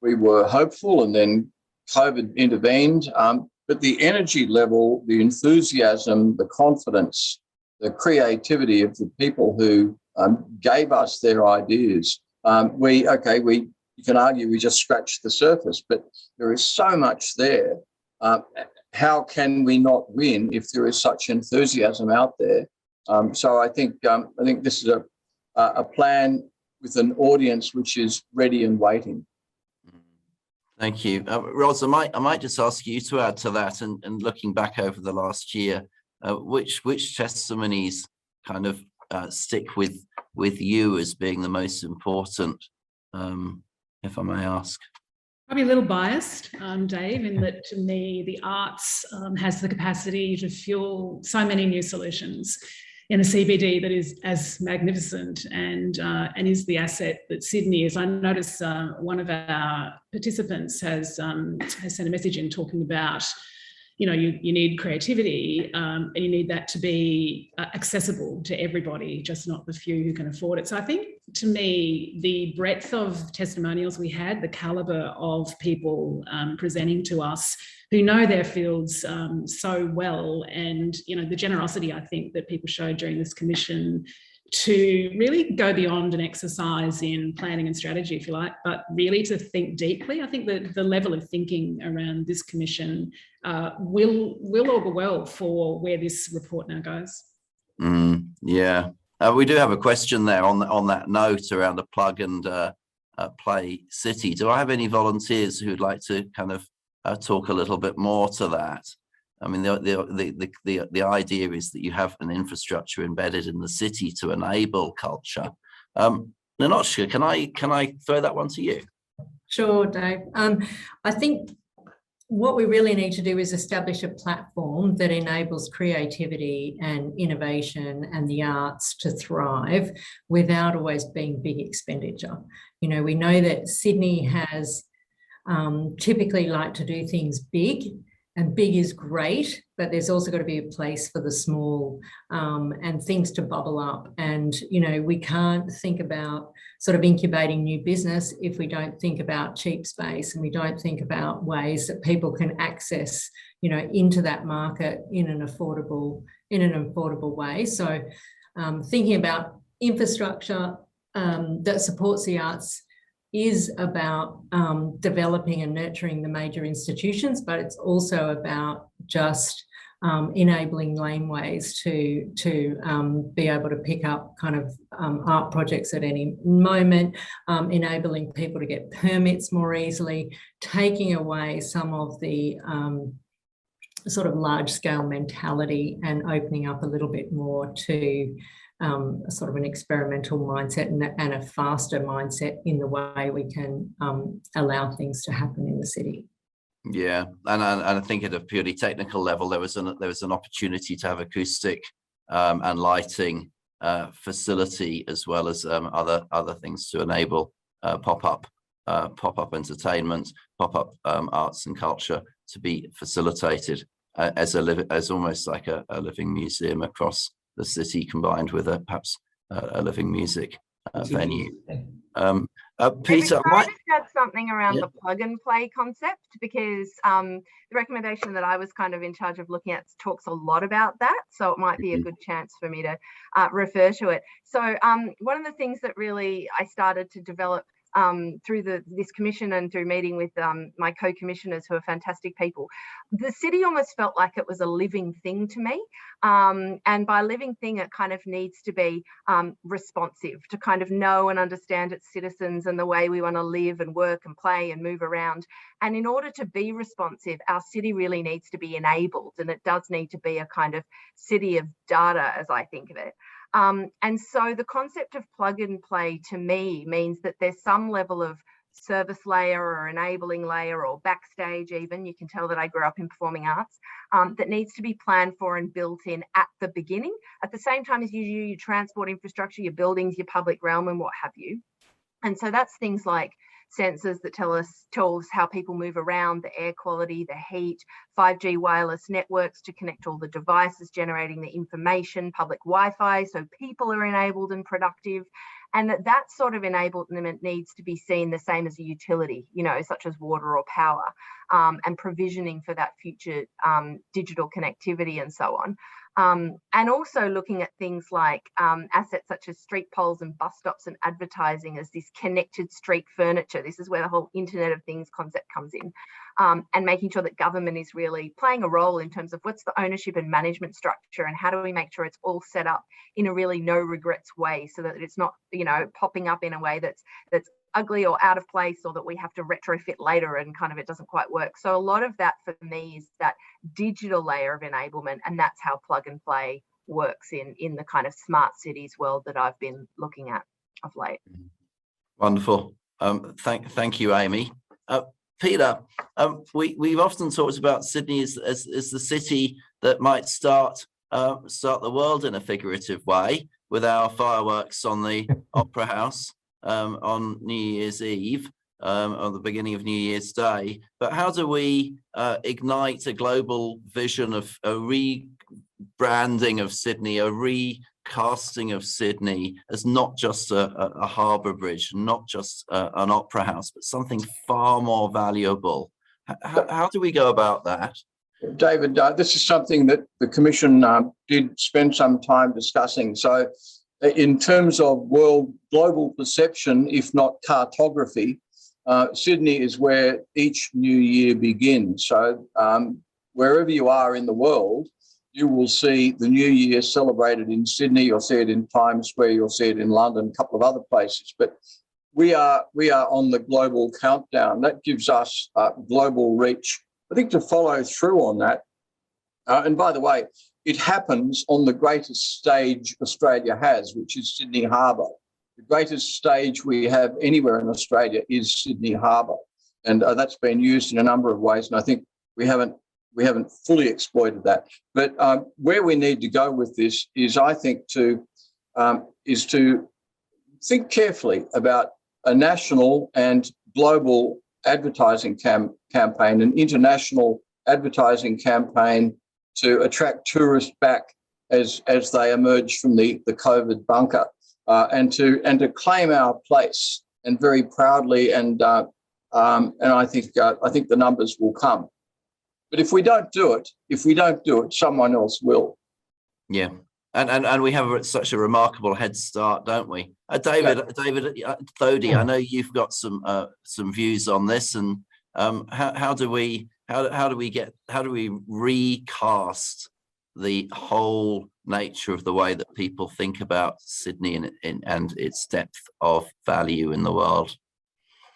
we were hopeful, and then COVID intervened. But the energy level, the enthusiasm, the confidence, the creativity of the people who gave us their ideas. You can argue we just scratched the surface, but there is so much there. How can we not win if there is such enthusiasm out there? So I think this is a plan with an audience which is ready and waiting. Thank you. Ros, I might just ask you to add to that, and looking back over the last year, which testimonies kind of stick with you as being the most important, if I may ask? Probably a little biased, Dave, in that to me, the arts has the capacity to fuel so many new solutions in a CBD that is as magnificent and is the asset that Sydney is. I notice one of our participants has sent a message in talking about, you know, you need creativity and you need that to be accessible to everybody, just not the few who can afford it. So I think, to me, the breadth of testimonials we had, the calibre of people presenting to us who know their fields so well, and, you know, the generosity I think that people showed during this commission to really go beyond an exercise in planning and strategy, if you like, but really to think deeply. I think that the level of thinking around this commission will augur well for where this report now goes. Yeah, we do have a question there on that note around a plug and play city. Do I have any volunteers who'd like to kind of talk a little bit more to that? I mean, the idea is that you have an infrastructure embedded in the city to enable culture. Ninotschka, can I throw that one to you? Sure, Dave. I think what we really need to do is establish a platform that enables creativity and innovation and the arts to thrive without always being big expenditure. You know, we know that Sydney has typically liked to do things big, and big is great, but there's also got to be a place for the small and things to bubble up. And, you know, we can't think about sort of incubating new business if we don't think about cheap space and we don't think about ways that people can access, you know, into that market in an affordable way. So thinking about infrastructure that supports the arts is about developing and nurturing the major institutions, but it's also about just enabling laneways to be able to pick up kind of art projects at any moment, enabling people to get permits more easily, taking away some of the sort of large-scale mentality and opening up a little bit more to sort of an experimental mindset and a faster mindset in the way we can allow things to happen in the city. Yeah, and I think at a purely technical level, there was an opportunity to have acoustic and lighting facility as well as other things to enable pop-up entertainment, pop-up arts and culture to be facilitated as almost like a living museum across the city, combined with perhaps a living music venue. Peter, I just add something around the plug and play concept, because the recommendation that I was kind of in charge of looking at talks a lot about that. So it might be a good chance for me to refer to it. So one of the things that really I started to develop through this commission and through meeting with my co-commissioners, who are fantastic people, the city almost felt like it was a living thing to me. And by living thing, it kind of needs to be responsive to kind of know and understand its citizens and the way we want to live and work and play and move around. And in order to be responsive, our city really needs to be enabled, and it does need to be a kind of city of data, as I think of it. And so the concept of plug and play to me means that there's some level of service layer or enabling layer or backstage even, you can tell that I grew up in performing arts, that needs to be planned for and built in at the beginning, at the same time as you do your transport infrastructure, your buildings, your public realm and what have you. And so that's things like sensors that tell us how people move around, the air quality, the heat, 5G wireless networks to connect all the devices generating the information, public Wi-Fi, so people are enabled and productive. And that sort of enablement needs to be seen the same as a utility, you know, such as water or power, and provisioning for that future digital connectivity and so on. And also looking at things like assets such as street poles and bus stops and advertising as this connected street furniture. This is where the whole Internet of Things concept comes in, and making sure that government is really playing a role in terms of what's the ownership and management structure, and how do we make sure it's all set up in a really no regrets way, so that it's not, you know, popping up in a way that's ugly or out of place, or that we have to retrofit later and kind of it doesn't quite work. So a lot of that for me is that digital layer of enablement, and that's how plug and play works in the kind of smart cities world that I've been looking at of late. Wonderful. Thank you, Amy. Peter, we've often talked about Sydney as the city that might start the world in a figurative way with our fireworks on the Opera House on New Year's Eve, or the beginning of New Year's Day. But how do we ignite a global vision of a rebranding of Sydney, a recasting of Sydney as not just a harbour bridge, not just an opera house, but something far more valuable? How do we go about that? David, this is something that the Commission did spend some time discussing. So in terms of global perception, if not cartography, Sydney is where each new year begins. So wherever you are in the world, you will see the new year celebrated in Sydney. You'll see it in Times Square. You'll see it in London, a couple of other places. But we are on the global countdown. That gives us global reach. I think to follow through on that, and by the way, it happens on the greatest stage Australia has, which is Sydney Harbour. The greatest stage we have anywhere in Australia is Sydney Harbour, and that's been used in a number of ways. And I think we haven't fully exploited that. But where we need to go with this is, I think, to think carefully about a national and global advertising campaign, an international advertising campaign to attract tourists back as they emerge from the COVID bunker, and to claim our place, and very proudly, and I think the numbers will come. But if we don't do it, someone else will. Yeah, and we have such a remarkable head start, don't we? David, Thodey, I know you've got some views on this, and how do we recast the whole nature of the way that people think about Sydney and its depth of value in the world?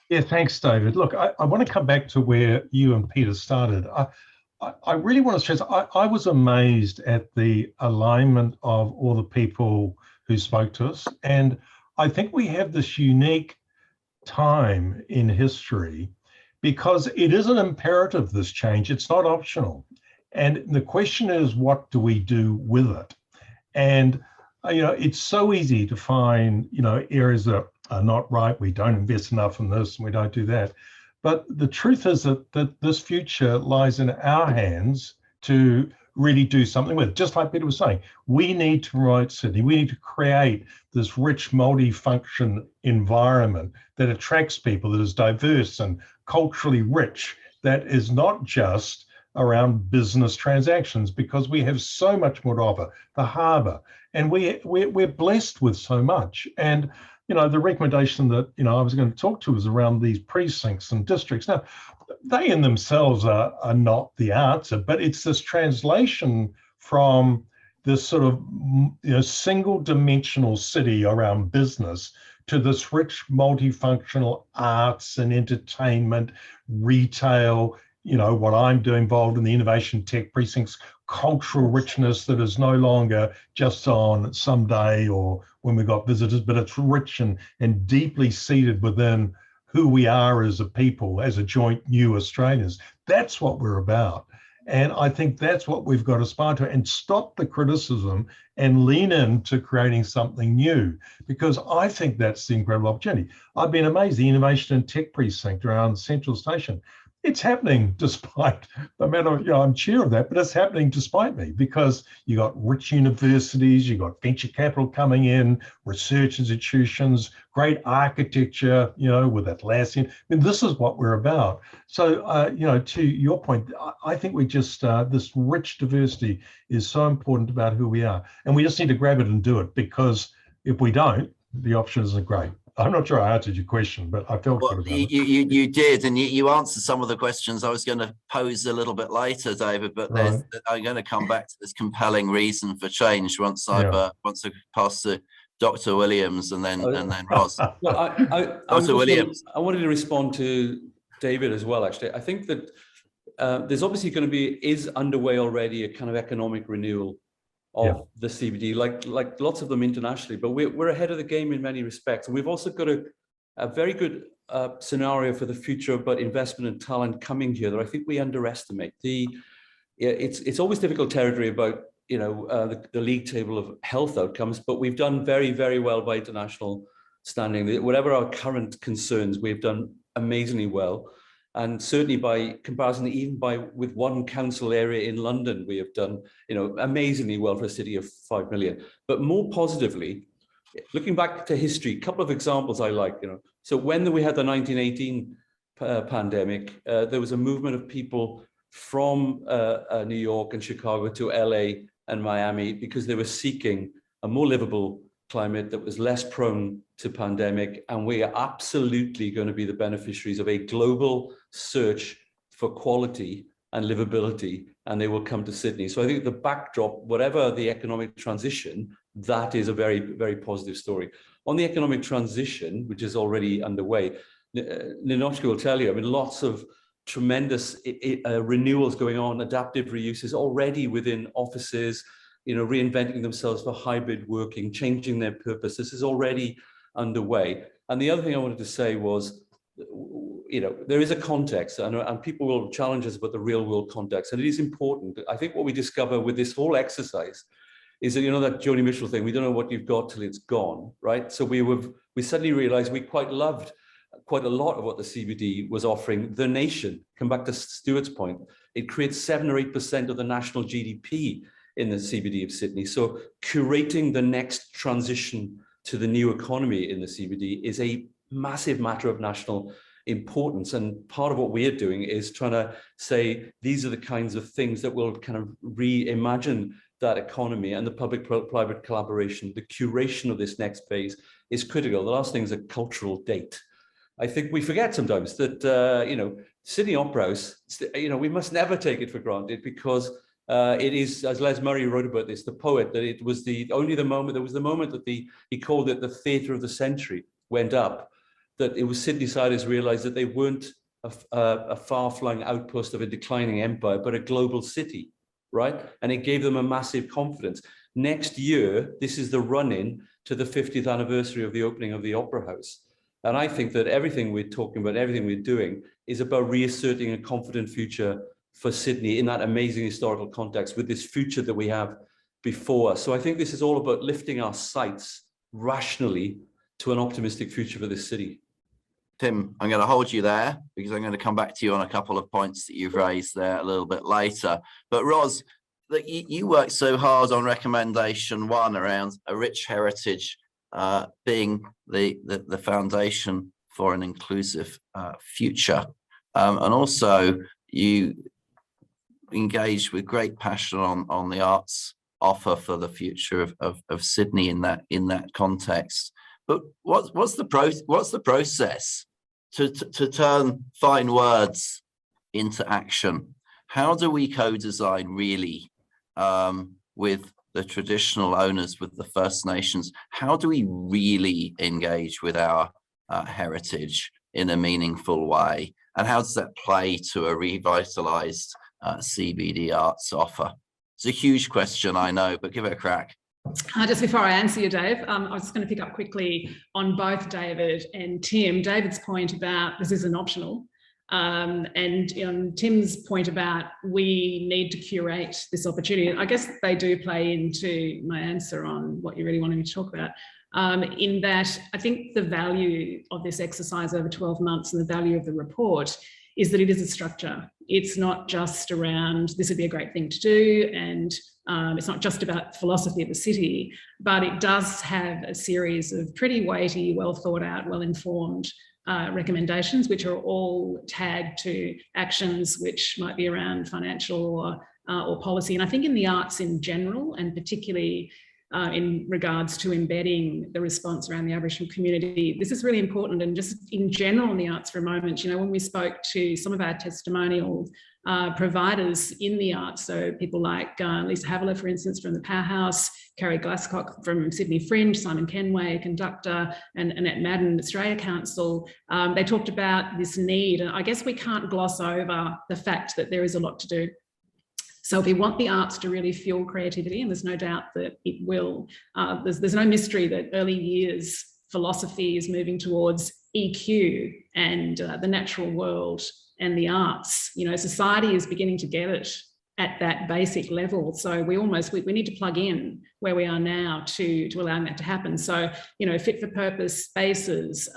Yeah, thanks, David. Look, I want to come back to where you and Peter started. I really want to stress, I was amazed at the alignment of all the people who spoke to us. And I think we have this unique time in history because it is an imperative, this change. It's not optional. And the question is, what do we do with it? And, it's so easy to find, areas that are not right. We don't invest enough in this and we don't do that. But the truth is that this future lies in our hands to really do something with it. Just like Peter was saying, we need to promote Sydney. We need to create this rich, multi-function environment that attracts people, that is diverse and culturally rich, that is not just around business transactions, because we have so much more to offer. The harbour, and we're blessed with so much. And the recommendation that I was going to talk to was around these precincts and districts. Now, they in themselves are not the answer, but it's this translation from this sort of single-dimensional city around business to this rich, multifunctional arts and entertainment, retail. What I'm doing, involved in the innovation tech precincts, cultural richness that is no longer just on some day or when we got visitors, but it's rich and deeply seated within who we are as a people, as a joint new Australians. That's what we're about. And I think that's what we've got to aspire to, and stop the criticism and lean into creating something new, because I think that's the incredible opportunity. I've been amazed, the innovation and tech precinct around Central Station. It's happening despite, no matter, I'm chair of that, but it's happening despite me, because you got rich universities, you got venture capital coming in, research institutions, great architecture, with Atlassian. I mean, this is what we're about. So, to your point, I think we just, this rich diversity is so important about who we are. And we just need to grab it and do it, because if we don't, the option isn't great. I'm not sure I answered your question, but I felt good about it. You did, and you answered some of the questions I was going to pose a little bit later, David. But I'm going to come back to this compelling reason for change once I pass to Dr. Williams and then Ros. Dr. Williams. I wanted to respond to David as well. Actually, I think that there's obviously going to is underway already a kind of economic renewal of the CBD, like lots of them internationally, but we're ahead of the game in many respects. And we've also got a very good scenario for the future about investment and talent coming here that I think we underestimate. It's always difficult territory about the league table of health outcomes, but we've done very, very well by international standing. Whatever our current concerns, we've done amazingly well. And certainly by comparison, even with one council area in London, we have done, amazingly well for a city of 5 million. But more positively, looking back to history, a couple of examples I like, So when we had the 1918 pandemic, there was a movement of people from New York and Chicago to LA and Miami because they were seeking a more livable climate that was less prone to pandemic, and we are absolutely going to be the beneficiaries of a global search for quality and livability, and they will come to Sydney. So I think the backdrop, whatever the economic transition, that is a very, very positive story. On the economic transition, which is already underway, Ninotschka will tell you, I mean, lots of tremendous renewals going on, adaptive reuses already within offices, reinventing themselves for hybrid working, changing their purpose. This is already underway. And the other thing I wanted to say was, there is a context, and people will challenge us about the real world context, and it is important. I think what we discover with this whole exercise is that, that Joni Mitchell thing, we don't know what you've got till it's gone, right? So we suddenly realized we quite loved quite a lot of what the CBD was offering the nation. Come back to Stuart's point, it creates 7 or 8% of the national GDP in the CBD of Sydney. So curating the next transition to the new economy in the CBD is a massive matter of national importance. And part of what we're doing is trying to say, these are the kinds of things that will kind of reimagine that economy, and the public-private collaboration, the curation of this next phase is critical. The last thing is a cultural date. I think we forget sometimes that, Sydney Opera House, we must never take it for granted, because it is, as Les Murray wrote about this, the poet, that it was the moment that he called it the theatre of the century went up, that it was Sydneysiders realized that they weren't a far-flung outpost of a declining empire, but a global city, right? And it gave them a massive confidence. Next year, this is the run-in to the 50th anniversary of the opening of the Opera House. And I think that everything we're talking about, everything we're doing, is about reasserting a confident future for Sydney in that amazing historical context, with this future that we have before us. So I think this is all about lifting our sights rationally to an optimistic future for this city. Tim, I'm going to hold you there, because I'm going to come back to you on a couple of points that you've raised there a little bit later. But Ros, you worked so hard on recommendation 1 around a rich heritage being the foundation for an inclusive future. And also you engaged with great passion on the arts offer for the future of Sydney in that context. But what's the process to turn fine words into action? How do we co-design really with the traditional owners, with the First Nations? How do we really engage with our heritage in a meaningful way? And how does that play to a revitalized CBD arts offer? It's a huge question, I know, but give it a crack. Just before I answer you, Dave, I was just going to pick up quickly on both David and Tim. David's point about this isn't optional, and Tim's point about we need to curate this opportunity. I guess they do play into my answer on what you really wanted me to talk about, in that I think the value of this exercise over 12 months and the value of the report is that it is a structure. It's not just around, this would be a great thing to do, and it's not just about philosophy of the city, but it does have a series of pretty weighty, well thought out, well informed recommendations, which are all tagged to actions which might be around financial or policy. And I think in the arts in general, and particularly in regards to embedding the response around the Aboriginal community, this is really important. And just in general in the arts for a moment, when we spoke to some of our testimonial providers in the arts, so people like Lisa Havilah, for instance, from the Powerhouse, Carrie Glasscock from Sydney Fringe, Simon Kenway, conductor, and Annette Madden, Australia Council, they talked about this need. And I guess we can't gloss over the fact that there is a lot to do. So if we want the arts to really fuel creativity, and there's no doubt that it will, there's no mystery that early years philosophy is moving towards EQ and the natural world and the arts. Society is beginning to get it at that basic level. So we need to plug in where we are now to allowing that to happen. So, fit for purpose spaces,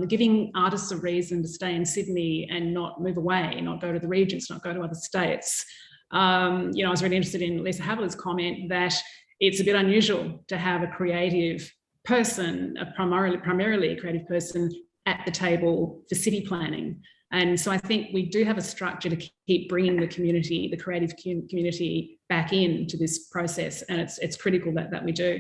giving artists a reason to stay in Sydney and not move away, not go to the regions, not go to other states. I was really interested in Lisa Havilah's comment that it's a bit unusual to have a creative person, primarily a creative person at the table for city planning. And so I think we do have a structure to keep bringing the community, the creative community, back into this process, and it's critical that we do.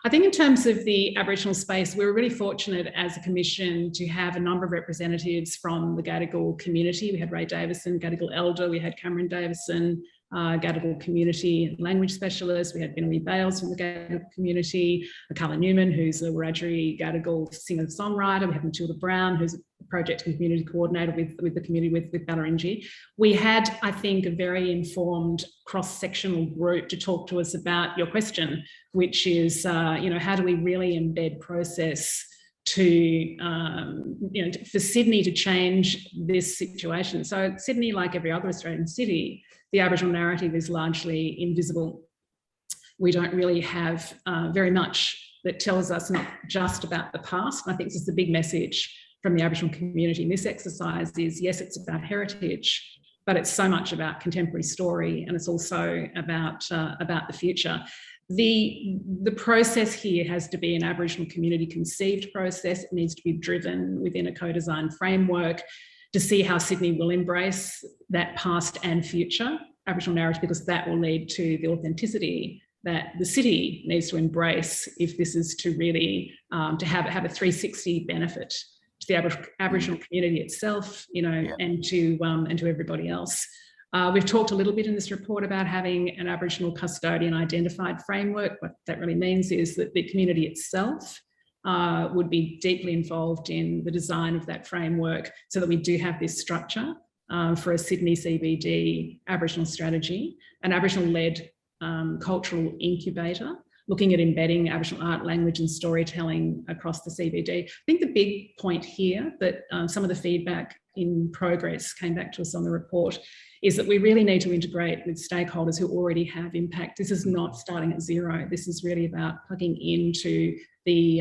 I think in terms of the Aboriginal space, we were really fortunate as a commission to have a number of representatives from the Gadigal community. We had Ray Davison, Gadigal Elder, we had Cameron Davison, Gadigal community language specialist. We had Benny Bales from the Gadigal community, Carla Newman, who's a Wiradjuri Gadigal singer-songwriter. We have Matilda Brown, who's a project and community coordinator with the community with Ballaringi. We had, I think, a very informed cross-sectional group to talk to us about your question, which is, how do we really embed process to, for Sydney to change this situation. So Sydney, like every other Australian city, the Aboriginal narrative is largely invisible. We don't really have very much that tells us not just about the past. And I think this is the big message from the Aboriginal community in this exercise is, yes, it's about heritage, but it's so much about contemporary story, and it's also about the future. The process here has to be an Aboriginal community conceived process. It needs to be driven within a co-design framework to see how Sydney will embrace that past and future Aboriginal narrative, because that will lead to the authenticity that the city needs to embrace if this is to really to have a 360 benefit to the Aboriginal community itself, and to everybody else. We've talked a little bit in this report about having an Aboriginal custodian identified framework. What that really means is that the community itself would be deeply involved in the design of that framework, so that we do have this structure for a Sydney CBD Aboriginal strategy, an Aboriginal-led cultural incubator, looking at embedding Aboriginal art, language and storytelling across the CBD. I think the big point here that some of the feedback in progress came back to us on the report is that we really need to integrate with stakeholders who already have impact. This is not starting at zero. This is really about plugging into the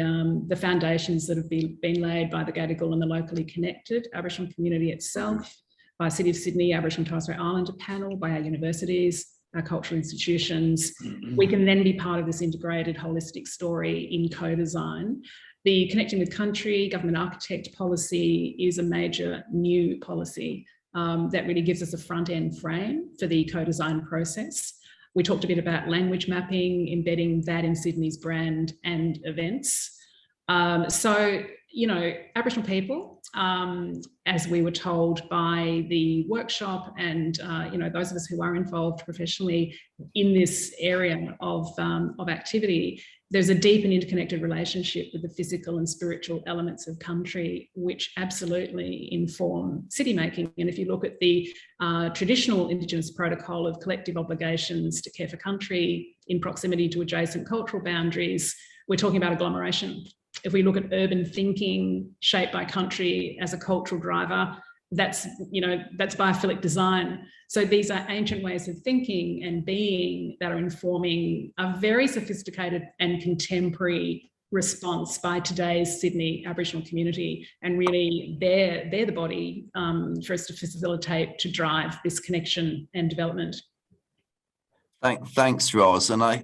foundations that have been laid by the Gadigal and the locally connected Aboriginal community itself, by City of Sydney, Aboriginal and Torres Strait Islander panel, by our universities, our cultural institutions. We can then be part of this integrated holistic story in co-design. The Connecting with Country Government Architect policy is a major new policy that really gives us a front-end frame for the co-design process. We talked a bit about language mapping, embedding that in Sydney's brand and events. Aboriginal people, as we were told by the workshop, and those of us who are involved professionally in this area of activity, there's a deep and interconnected relationship with the physical and spiritual elements of country, which absolutely inform city making. And if you look at the traditional Indigenous protocol of collective obligations to care for country in proximity to adjacent cultural boundaries, we're talking about agglomeration. If we look at urban thinking shaped by country as a cultural driver, that's biophilic design. So these are ancient ways of thinking and being that are informing a very sophisticated and contemporary response by today's Sydney Aboriginal community, and really they're the body for us to facilitate, to drive this connection and development. Thanks, Ros, and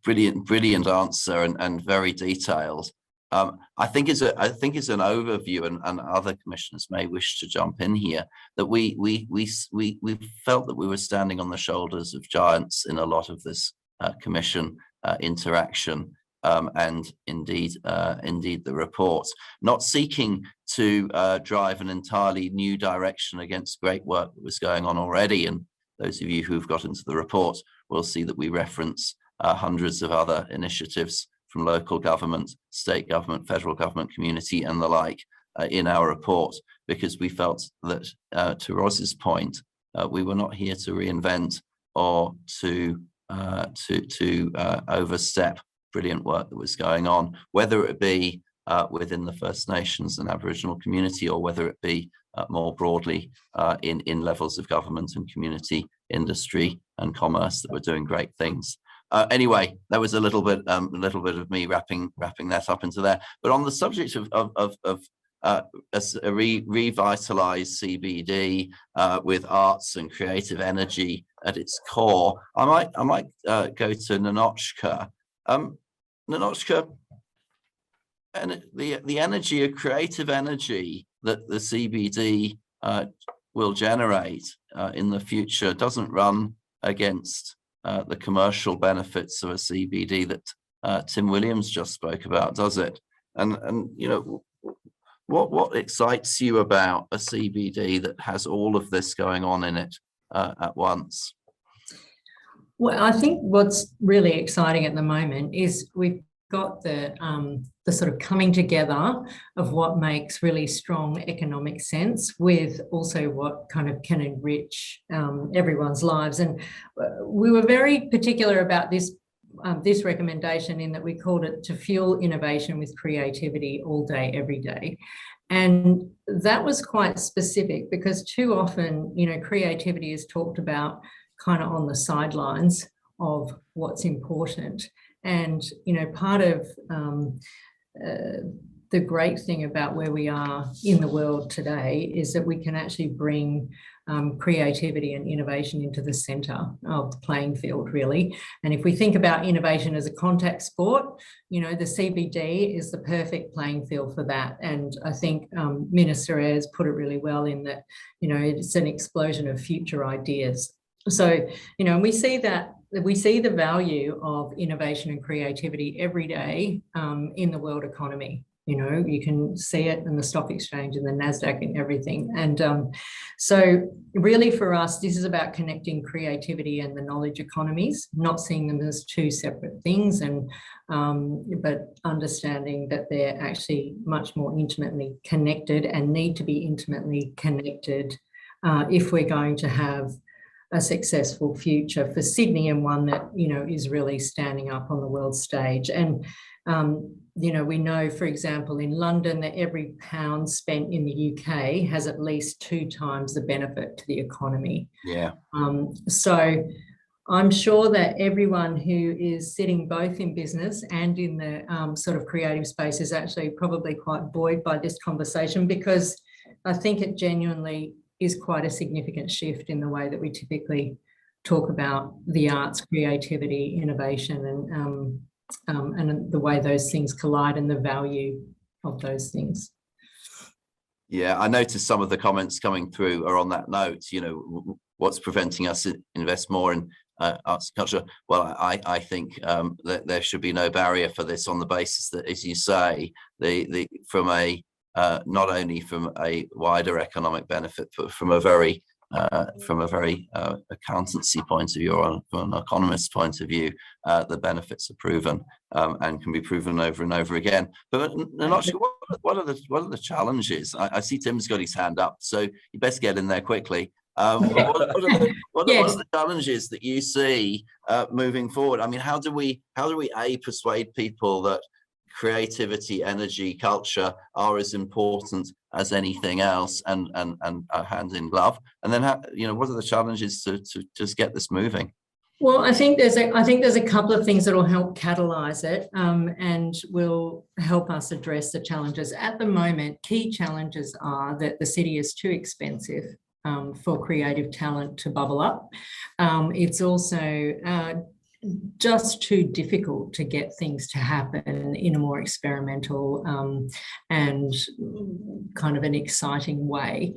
brilliant answer and very detailed. I think it's an overview, and other commissioners may wish to jump in here, that we felt that we were standing on the shoulders of giants in a lot of this commission interaction, and indeed the report, not seeking to drive an entirely new direction against great work that was going on already. And those of you who've got into the report will see that we reference hundreds of other initiatives from local government, state government, federal government, community and the like in our report, because we felt that, to Ros's point, we were not here to reinvent or to overstep brilliant work that was going on, whether it be within the First Nations and Aboriginal community, or whether it be more broadly in levels of government and community, industry and commerce that were doing great things. Anyway, that was a little bit of me wrapping that up into there. But on the subject of a revitalized CBD with arts and creative energy at its core, I might go to Ninotschka. Ninotschka, and the energy of creative energy that the CBD will generate in the future doesn't run against the commercial benefits of a CBD that Tim Williams just spoke about, does it? And you know, what excites you about a CBD that has all of this going on in it at once? Well, I think what's really exciting at the moment is we've got the sort of coming together of what makes really strong economic sense with also what kind of can enrich everyone's lives. And we were very particular about this recommendation in that we called it to fuel innovation with creativity all day, every day. And that was quite specific because too often, you know, creativity is talked about kind of on the sidelines of what's important. And, you know, part of the great thing about where we are in the world today is that we can actually bring creativity and innovation into the centre of the playing field, really. And if we think about innovation as a contact sport, you know, the CBD is the perfect playing field for that. And I think Minister Ayres put it really well in that, you know, it's an explosion of future ideas. So, you know, we see the value of innovation and creativity every day in the world economy. You know, you can see it in the stock exchange and the NASDAQ and everything. And so really for us, this is about connecting creativity and the knowledge economies, not seeing them as two separate things, and but understanding that they're actually much more intimately connected and need to be intimately connected if we're going to have a successful future for Sydney, and one that, you know, is really standing up on the world stage. And you know, we know, for example, in London that every pound spent in the UK has at least 2 times the benefit to the economy. Yeah. So I'm sure that everyone who is sitting both in business and in the sort of creative space is actually probably quite buoyed by this conversation, because I think it genuinely is quite a significant shift in the way that we typically talk about the arts, creativity, innovation, and the way those things collide and the value of those things. Yeah, I noticed some of the comments coming through are on that note. You know, what's preventing us to invest more in arts and culture? Well, I think that there should be no barrier for this, on the basis that, as you say, from a not only from a wider economic benefit, but from a very accountancy point of view, or from an economist's point of view, the benefits are proven and can be proven over and over again. But Ninotschka, what are the challenges? I see Tim's got his hand up, so you best get in there quickly. What are the challenges that you see moving forward? I mean, how do we persuade people that creativity, energy, culture are as important as anything else, and hand in glove? And then, you know, what are the challenges to just get this moving? Well, I think there's a couple of things that will help catalyse it and will help us address the challenges. At the moment, key challenges are that the city is too expensive for creative talent to bubble up. It's also just too difficult to get things to happen in a more experimental and kind of an exciting way.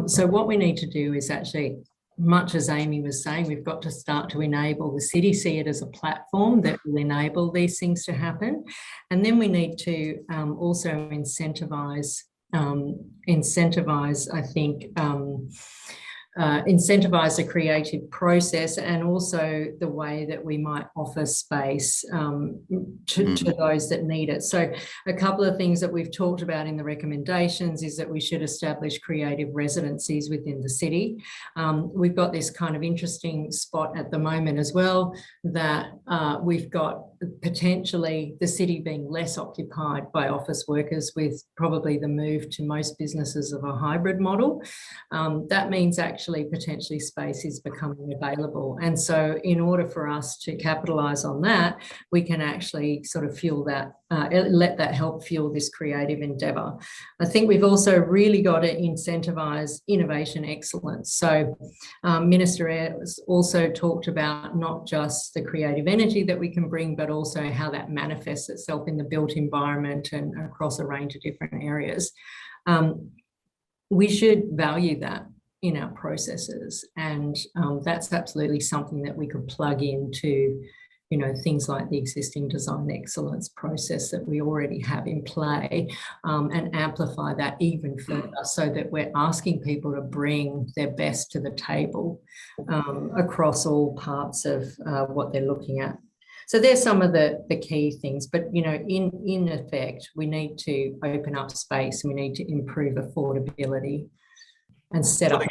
So what we need to do is actually, much as Amy was saying, we've got to start to enable the city, see it as a platform that will enable these things to happen. And then we need to also incentivise, I think, incentivise the creative process, and also the way that we might offer space to those that need it. So a couple of things that we've talked about in the recommendations is that we should establish creative residencies within the city. We've got this kind of interesting spot at the moment as well, that we've got potentially the city being less occupied by office workers, with probably the move to most businesses of a hybrid model. That means actually potentially space is becoming available. And so in order for us to capitalise on that, we can actually sort of fuel that, let that help fuel this creative endeavour. I think we've also really got to incentivise innovation excellence. So Minister Ayres also talked about not just the creative energy that we can bring, but also how that manifests itself in the built environment and across a range of different areas. we should value that in our processes. And that's absolutely something that we could plug into, you know, things like the existing design excellence process that we already have in play, and amplify that even further so that we're asking people to bring their best to the table across all parts of what they're looking at. So there's some of the key things, but, you know, in effect, we need to open up space, we need to improve affordability and set up.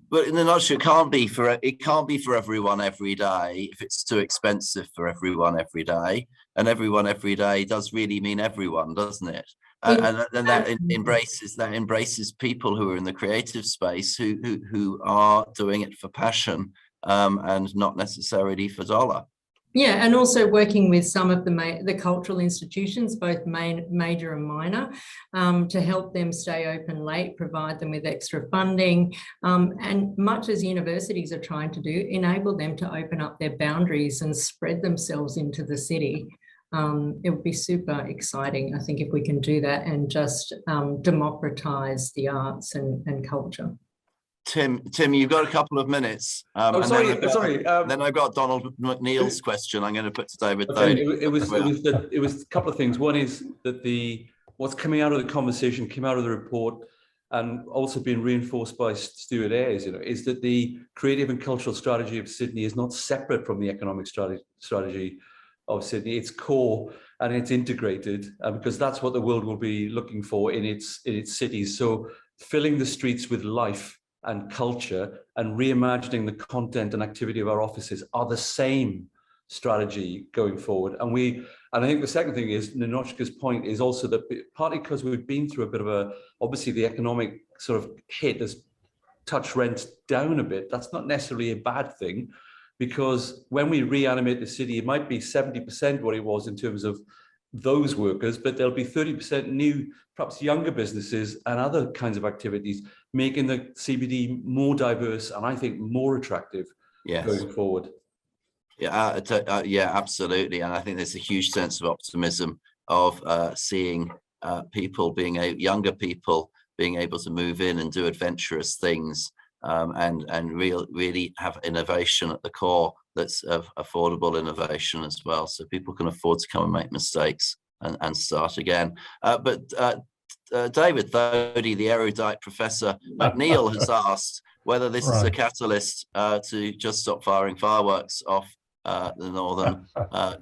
But in the nutshell, it can't be for everyone every day if it's too expensive for everyone every day. And everyone every day does really mean everyone, doesn't it? And that embraces people who are in the creative space who are doing it for passion and not necessarily for dollar. Yeah, and also working with some of the cultural institutions, both major and minor, to help them stay open late, provide them with extra funding, and much as universities are trying to do, enable them to open up their boundaries and spread themselves into the city. It would be super exciting, I think, if we can do that and just democratise the arts and culture. Tim, you've got a couple of minutes. Then I've got Donald McNeil's question I'm going to put to David Thodey. It was a couple of things. One is that what's coming out of the conversation, came out of the report, and also being reinforced by Stuart Ayres, you know, is that the creative and cultural strategy of Sydney is not separate from the economic strategy of Sydney. It's core and it's integrated, because that's what the world will be looking for in its cities. So filling the streets with life and culture and reimagining the content and activity of our offices are the same strategy going forward. And I think the second thing is Ninotschka's point is also that partly because we've been through a bit of obviously the economic sort of hit has touched rents down a bit. That's not necessarily a bad thing, because when we reanimate the city, it might be 70% what it was in terms of those workers, but there'll be 30% new, perhaps younger businesses and other kinds of activities, making the CBD more diverse and I think more attractive going forward. Yeah, absolutely. And I think there's a huge sense of optimism of seeing younger people being able to move in and do adventurous things, and really have innovation at the core that's affordable innovation as well, so people can afford to come and make mistakes and start again. But David Thodey, the erudite Professor McNeil, has asked whether this is a catalyst to just stop firing fireworks off the northern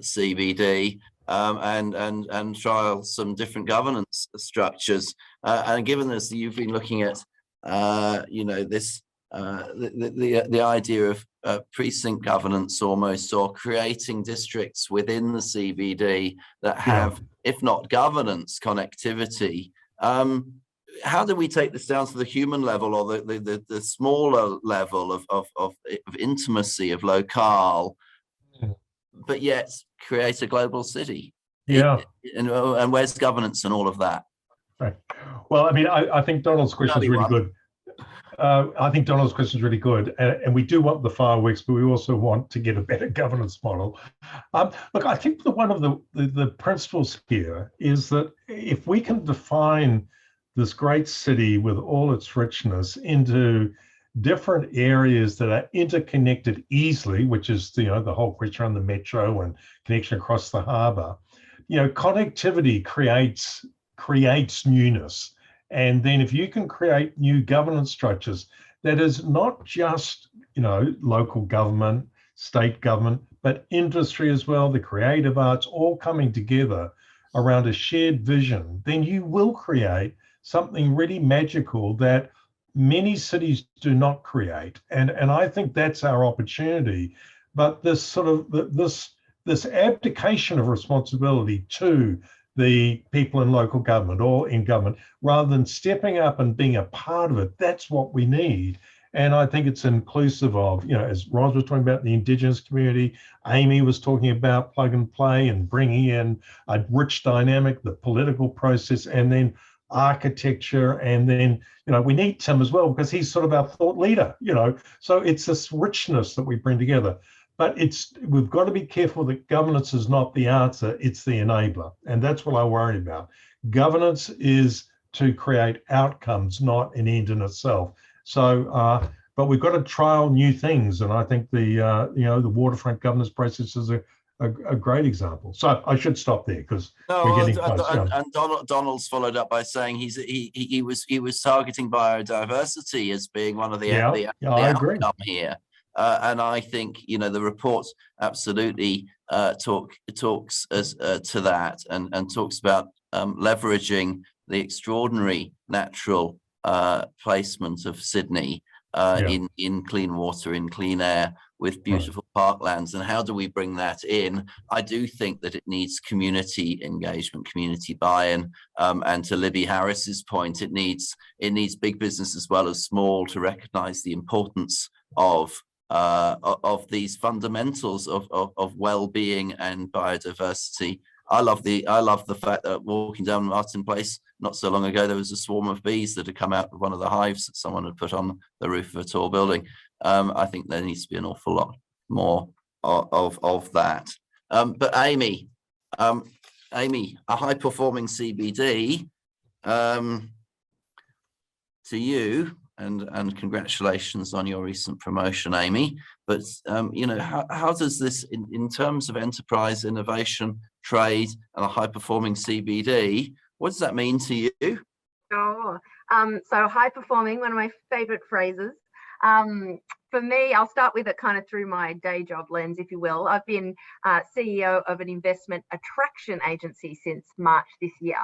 CBD and trial some different governance structures. And given this, you've been looking at this the idea of precinct governance almost, or creating districts within the CBD that have, if not governance, connectivity. How do we take this down to the human level, or the smaller level of intimacy, of locale, but yet create a global city? And where's governance and all of that? Right. Well, I mean, I think Donald's question is really good. I think Donald's question is really good, and we do want the fireworks, but we also want to get a better governance model. Look, I think one of the principles here is that if we can define this great city with all its richness into different areas that are interconnected easily, which is the whole question on the metro and connection across the harbour, connectivity creates newness. And then if you can create new governance structures that is not just, local government, state government, but industry as well, the creative arts, all coming together around a shared vision, then you will create something really magical that many cities do not create. And I think that's our opportunity. But this sort of, this abdication of responsibility to the people in local government or in government, rather than stepping up and being a part of it, that's what we need. And I think it's inclusive of, as Ros was talking about, the Indigenous community, Amy was talking about plug and play and bringing in a rich dynamic, the political process, and then architecture. And then, we need Tim as well, because he's sort of our thought leader, so it's this richness that we bring together. But we've got to be careful that governance is not the answer, it's the enabler. And that's what I worry about. Governance is to create outcomes, not an end in itself. So, but we've got to trial new things, and I think the the waterfront governance process is a great example. So I should stop there because we're getting close. And Donald's followed up by saying he was targeting biodiversity as being one of the outcome here. And I think the report absolutely talks as to that and talks about leveraging the extraordinary natural placement of Sydney in clean water, in clean air, with beautiful parklands. And how do we bring that in? I do think that it needs community engagement, community buy-in, and to Libby Harris's point, it needs big business as well as small to recognise the importance of these fundamentals of well-being and biodiversity. I love the fact that walking down Martin Place not so long ago, there was a swarm of bees that had come out of one of the hives that someone had put on the roof of a tall building. I think there needs to be an awful lot more of that. But Amy, a high-performing CBD, to you, and congratulations on your recent promotion, Amy. But how does this, in terms of enterprise, innovation, trade, and a high-performing CBD, what does that mean to you? Sure. So high-performing, one of my favourite phrases. For me, I'll start with it kind of through my day job lens, if you will. I've been CEO of an investment attraction agency since March this year.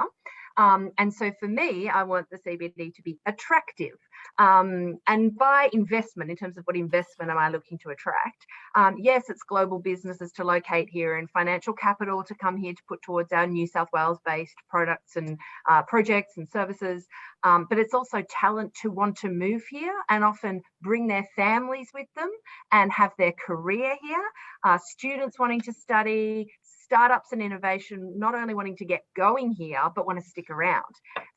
And so for me, I want the CBD to be attractive. And by investment, in terms of what investment am I looking to attract? Yes, it's global businesses to locate here and financial capital to come here to put towards our New South Wales-based products and projects and services. But it's also talent to want to move here and often bring their families with them and have their career here. Students wanting to study, startups and innovation, not only wanting to get going here, but want to stick around.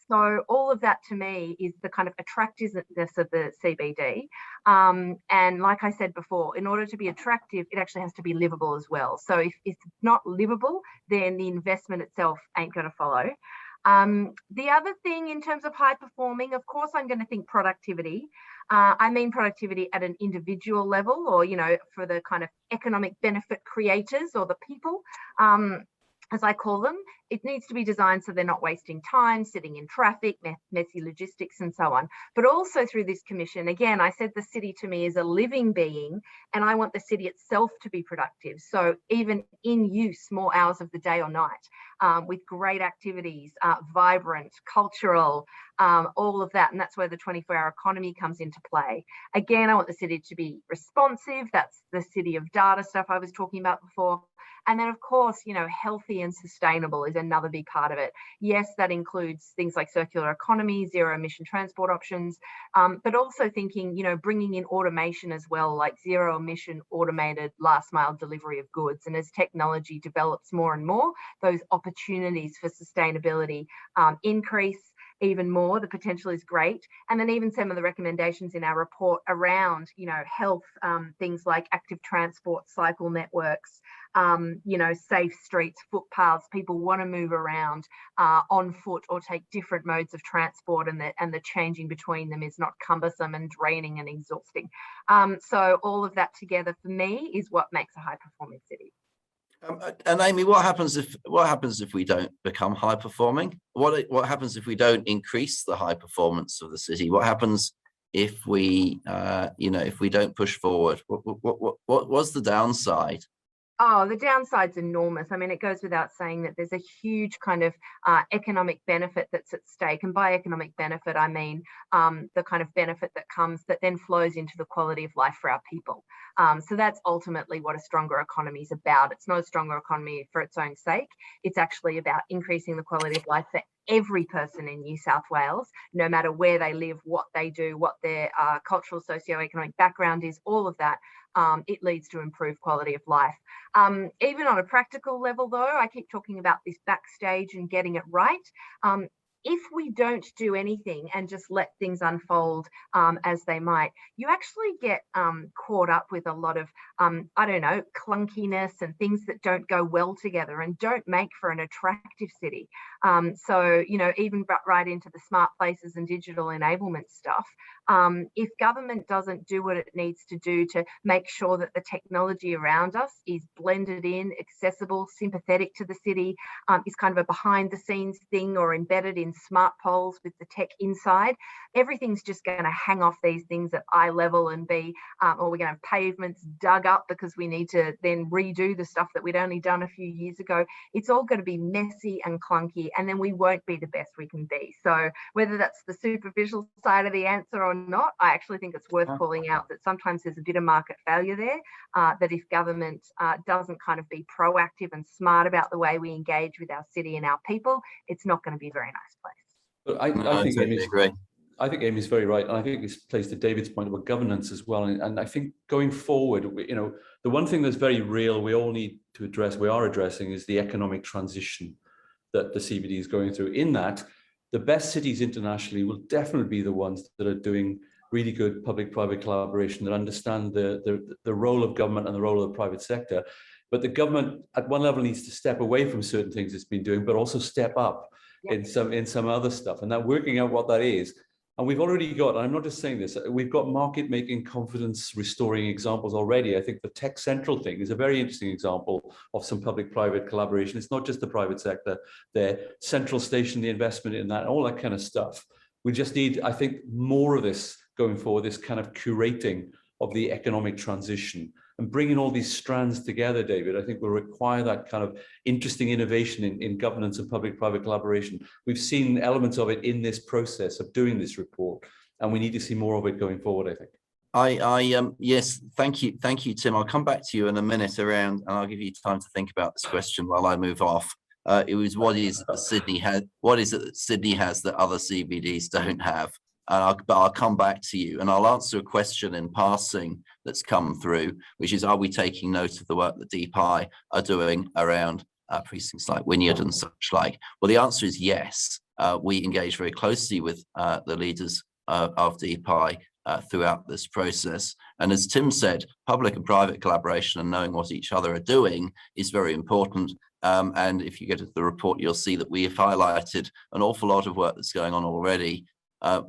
So all of that to me is the kind of attractiveness of the CBD. And like I said before, in order to be attractive, it actually has to be livable as well. So if it's not livable, then the investment itself ain't going to follow. The other thing in terms of high performing, of course, I'm going to think productivity. I mean productivity at an individual level, or, for the kind of economic benefit creators or the people, as I call them. It needs to be designed so they're not wasting time, sitting in traffic, messy logistics and so on. But also through this commission, again, I said the city to me is a living being, and I want the city itself to be productive. So even in use, more hours of the day or night, with great activities, vibrant, cultural, all of that. And that's where the 24-hour economy comes into play. Again, I want the city to be responsive. That's the city of data stuff I was talking about before. And then, of course, healthy and sustainable is another big part of it. Yes, that includes things like circular economy, zero emission transport options, but also thinking, bringing in automation as well, like zero emission automated last mile delivery of goods. And as technology develops more and more, those opportunities for sustainability increase even more. The potential is great. And then even some of the recommendations in our report around, health, things like active transport, cycle networks, safe streets, footpaths. People want to move around on foot or take different modes of transport, and the changing between them is not cumbersome and draining and exhausting. So all of that together for me is what makes a high performing city. And Amy, what happens if we don't become high performing? What happens if we don't increase the high performance of the city? What happens if we if we don't push forward? What's the downside? Oh, the downside's enormous. I mean, it goes without saying that there's a huge kind of economic benefit that's at stake. And by economic benefit, I mean the kind of benefit that comes that then flows into the quality of life for our people. So that's ultimately what a stronger economy is about. It's not a stronger economy for its own sake. It's actually about increasing the quality of life for every person in New South Wales, no matter where they live, what they do, what their cultural, socioeconomic background is, all of that. It leads to improved quality of life. Even on a practical level, though, I keep talking about this backstage and getting it right. if we don't do anything and just let things unfold as they might, you actually get caught up with a lot of, I don't know, clunkiness and things that don't go well together and don't make for an attractive city. So, you know, even right into the smart places and digital enablement stuff, if government doesn't do what it needs to do to make sure that the technology around us is blended in, accessible, sympathetic to the city, is kind of a behind the scenes thing or embedded in smart poles with the tech inside, everything's just going to hang off these things at eye level and be, or we're going to have pavements dug up because we need to then redo the stuff that we'd only done a few years ago. It's all going to be messy and clunky, and then we won't be the best we can be. So whether that's the superficial side of the answer or not, I actually think it's worth calling out that sometimes there's a bit of market failure there, that if government doesn't kind of be proactive and smart about the way we engage with our city and our people, it's not going to be a very nice place. But I think Amy's very right, and I think this plays to David's point about governance as well. And I think going forward, you know, the one thing that's very real we all need to address, we are addressing, is the economic transition that the CBD is going through. In that, the best cities internationally will definitely be the ones that are doing really good public-private collaboration, that understand the role of government and the role of the private sector. But the government at one level needs to step away from certain things it's been doing, but also step up in some other stuff. And that working out what that is. And we've already got, and I'm not just saying this, we've got market-making, confidence-restoring examples already. I think the Tech Central thing is a very interesting example of some public-private collaboration. It's not just the private sector, the central station, the investment in that, all that kind of stuff. We just need, I think, more of this going forward, this kind of curating of the economic transition and bringing all these strands together, David. I think will require that kind of interesting innovation in governance and public-private collaboration. We've seen elements of it in this process of doing this report, and we need to see more of it going forward, I think. Yes, thank you, Tim. I'll come back to you in a minute around, and I'll give you time to think about this question while I move off. It was what is it that Sydney has that other CBDs don't have? But I'll come back to you, and I'll answer a question in passing that's come through, which is, are we taking note of the work that DPI are doing around precincts like Wynyard and such like? Well, the answer is yes. We engage very closely with the leaders of DPI throughout this process. And as Tim said, public and private collaboration and knowing what each other are doing is very important. And if you get to the report, you'll see that we have highlighted an awful lot of work that's going on already,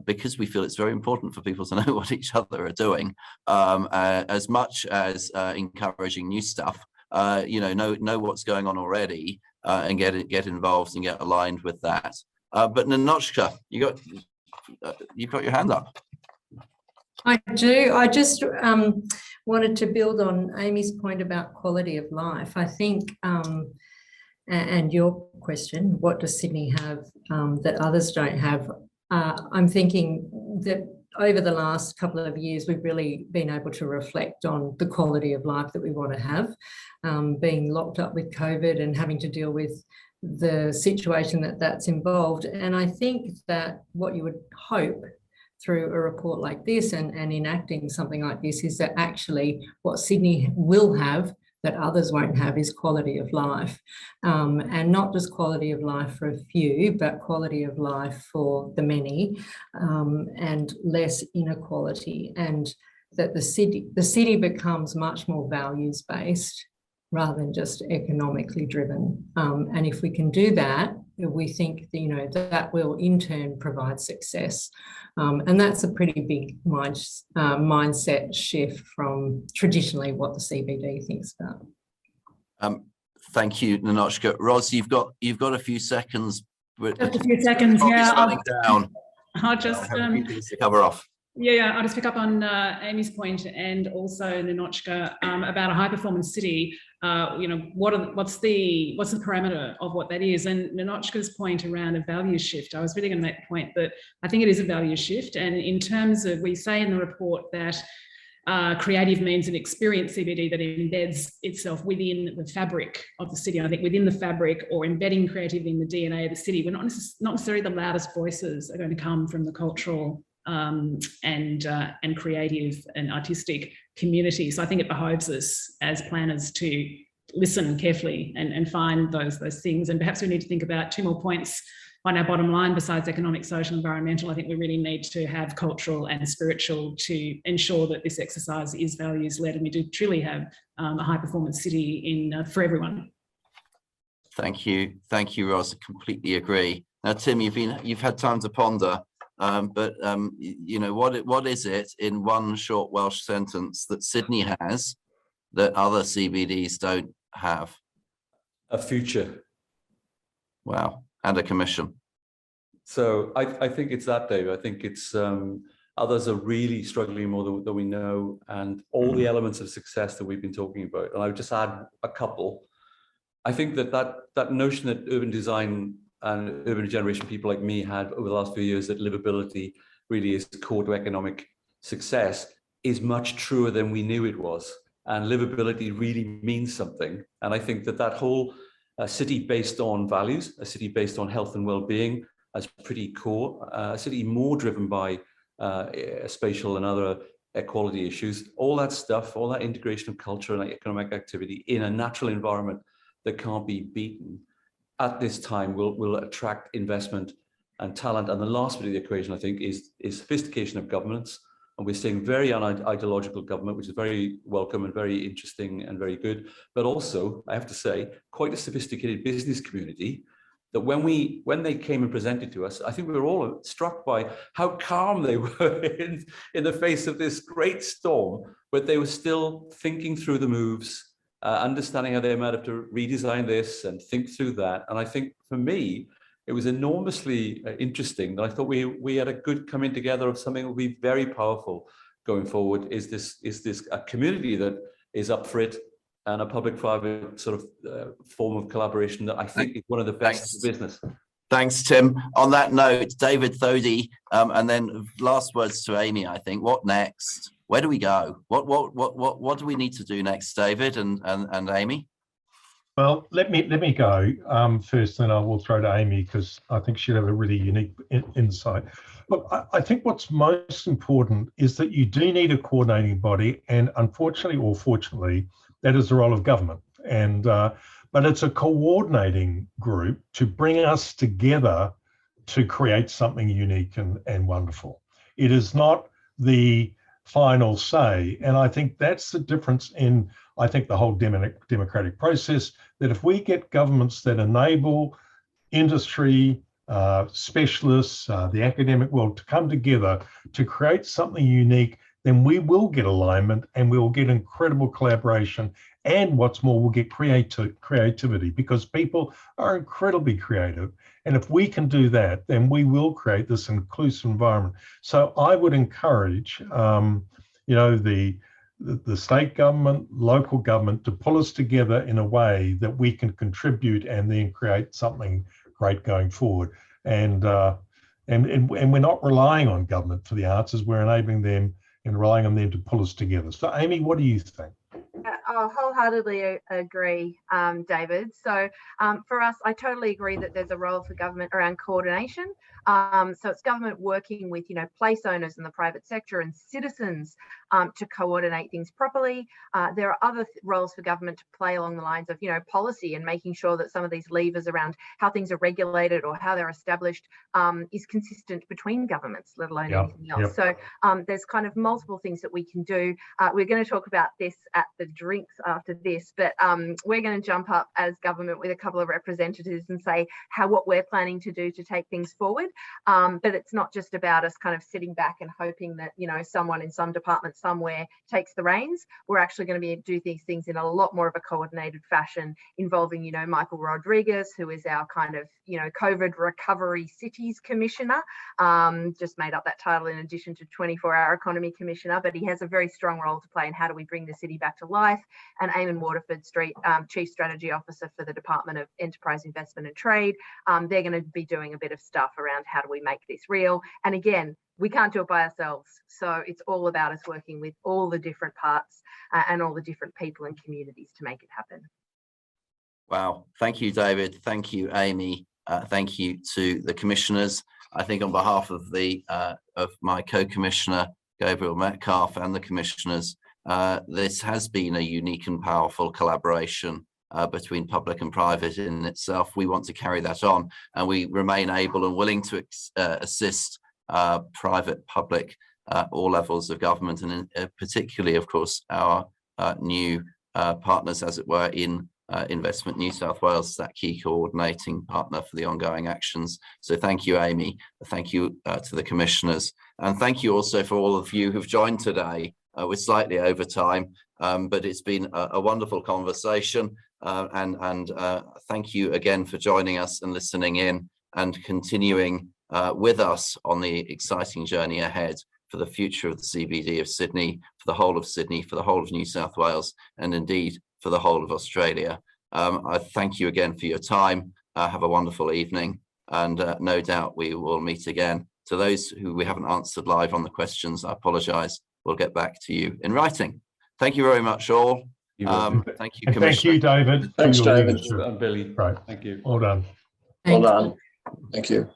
because we feel it's very important for people to know what each other are doing, as much as encouraging new stuff. Know what's going on already, and get involved and get aligned with that. But Ninotschka, you've got your hand up. I do. I just wanted to build on Amy's point about quality of life. I think, and your question, what does Sydney have that others don't have? I'm thinking that over the last couple of years, we've really been able to reflect on the quality of life that we want to have, being locked up with COVID and having to deal with the situation that's involved. And I think that what you would hope through a report like this and enacting something like this is that actually what Sydney will have that others won't have is quality of life, and not just quality of life for a few, but quality of life for the many, and less inequality, and that the city becomes much more values-based rather than just economically driven. And if we can do that, we think that will in turn provide success. And that's a pretty big mindset shift from traditionally what the CBD thinks about. Thank you, Ninotschka. Ros, you've got a few seconds. Just a few seconds, yeah. I'll just cover off. Yeah, I'll just pick up on Amy's point and also Ninotschka about a high-performance city. What's the parameter of what that is? And Ninotschka's point around a value shift, I was really going to make the point that I think it is a value shift. And in terms of, we say in the report that creative means an experienced CBD that embeds itself within the fabric of the city. And I think within the fabric, or embedding creativity in the DNA of the city, we're not necessarily the loudest voices are going to come from the cultural and creative and artistic community. So I think it behoves us as planners to listen carefully and find those things. And perhaps we need to think about two more points on our bottom line, besides economic, social, environmental, I think we really need to have cultural and spiritual to ensure that this exercise is values-led and we do truly have a high-performance city for everyone. Thank you, Ros. I completely agree. Now, Tim, you've had time to ponder, but you know, what is it in one short Welsh sentence that Sydney has that other CBDs don't have? A future. Wow, and a commission. So I think it's that, Dave. I think it's others are really struggling more than we know, and all the elements of success that we've been talking about. And I would just add a couple. I think that notion that urban design and urban regeneration people like me had over the last few years, that livability really is core to economic success, is much truer than we knew it was. And livability really means something. And I think that whole city based on values, a city based on health and well-being as pretty core, a city more driven by spatial and other equality issues, all that stuff, all that integration of culture and economic activity in a natural environment that can't be beaten at this time will attract investment and talent. And the last bit of the equation, I think, is sophistication of governments. And we're seeing very unideological government, which is very welcome and very interesting and very good. But also, I have to say, quite a sophisticated business community that when they came and presented to us, I think we were all struck by how calm they were in the face of this great storm, but they were still thinking through the moves, understanding how they might have to redesign this and think through that. And I think for me, it was enormously interesting that I thought we had a good coming together of something that will be very powerful going forward. Is this a community that is up for it, and a public-private sort of form of collaboration that I think is one of the best in business. Thanks, Tim. On that note, David, Thodey, and then last words to Amy, I think. What next? Where do we go? What do we need to do next, David and Amy? Well, let me go first, then I will throw to Amy because I think she'll have a really unique insight. Look, I think what's most important is that you do need a coordinating body, and unfortunately or fortunately, that is the role of government. And but it's a coordinating group to bring us together to create something unique and wonderful. It is not the final say, and I think that's the difference in, I think, the whole democratic process, that if we get governments that enable industry, specialists, the academic world to come together to create something unique, then we will get alignment and we will get incredible collaboration. And what's more, we'll get creativity, because people are incredibly creative. And if we can do that, then we will create this inclusive environment. So I would encourage, the state government, local government to pull us together in a way that we can contribute and then create something great going forward. And we're not relying on government for the answers, we're enabling them and relying on them to pull us together. So Amy, what do you think? I wholeheartedly agree, David. So for us, I totally agree that there's a role for government around coordination. So it's government working with, place owners in the private sector and citizens to coordinate things properly. There are other roles for government to play along the lines of, policy and making sure that some of these levers around how things are regulated or how they're established is consistent between governments, let alone anything else. So there's kind of multiple things that we can do. We're going to talk about this at the drinks after this, but we're going to jump up as government with a couple of representatives and say what we're planning to do to take things forward. But it's not just about us kind of sitting back and hoping that, someone in some department somewhere takes the reins. We're actually going to do these things in a lot more of a coordinated fashion, involving, Michael Rodriguez, who is our kind of, COVID Recovery Cities Commissioner, just made up that title in addition to 24-hour Economy Commissioner, but he has a very strong role to play in how do we bring the city back to life. And Eamon Waterford Street, Chief Strategy Officer for the Department of Enterprise, Investment and Trade. They're going to be doing a bit of stuff around how do we make this real. And again, we can't do it by ourselves. So it's all about us working with all the different parts and all the different people and communities to make it happen. Wow. Thank you, David. Thank you, Amy. Thank you to the commissioners. I think on behalf of of my co-commissioner, Gabriel Metcalf, and the commissioners, this has been a unique and powerful collaboration between public and private in itself. We want to carry that on, and we remain able and willing to assist private, public, all levels of government, and particularly, of course, our new partners, as it were, in Investment New South Wales, that key coordinating partner for the ongoing actions. So thank you, Amy. Thank you to the commissioners, and thank you also for all of you who've joined today. We're slightly over time, but it's been a wonderful conversation, and thank you again for joining us and listening in and continuing with us on the exciting journey ahead for the future of the CBD of Sydney, for the whole of Sydney, for the whole of New South Wales, and indeed for the whole of Australia. I thank you again for your time. Have a wonderful evening, and no doubt we will meet again. To those who we haven't answered live on the questions, I apologise. We'll get back to you in writing. Thank you very much, all. Thank you, Commissioner. Thank you, David. Thanks, David. Leadership. Billy. Right. Thank you. Well done. Well done. Thank you.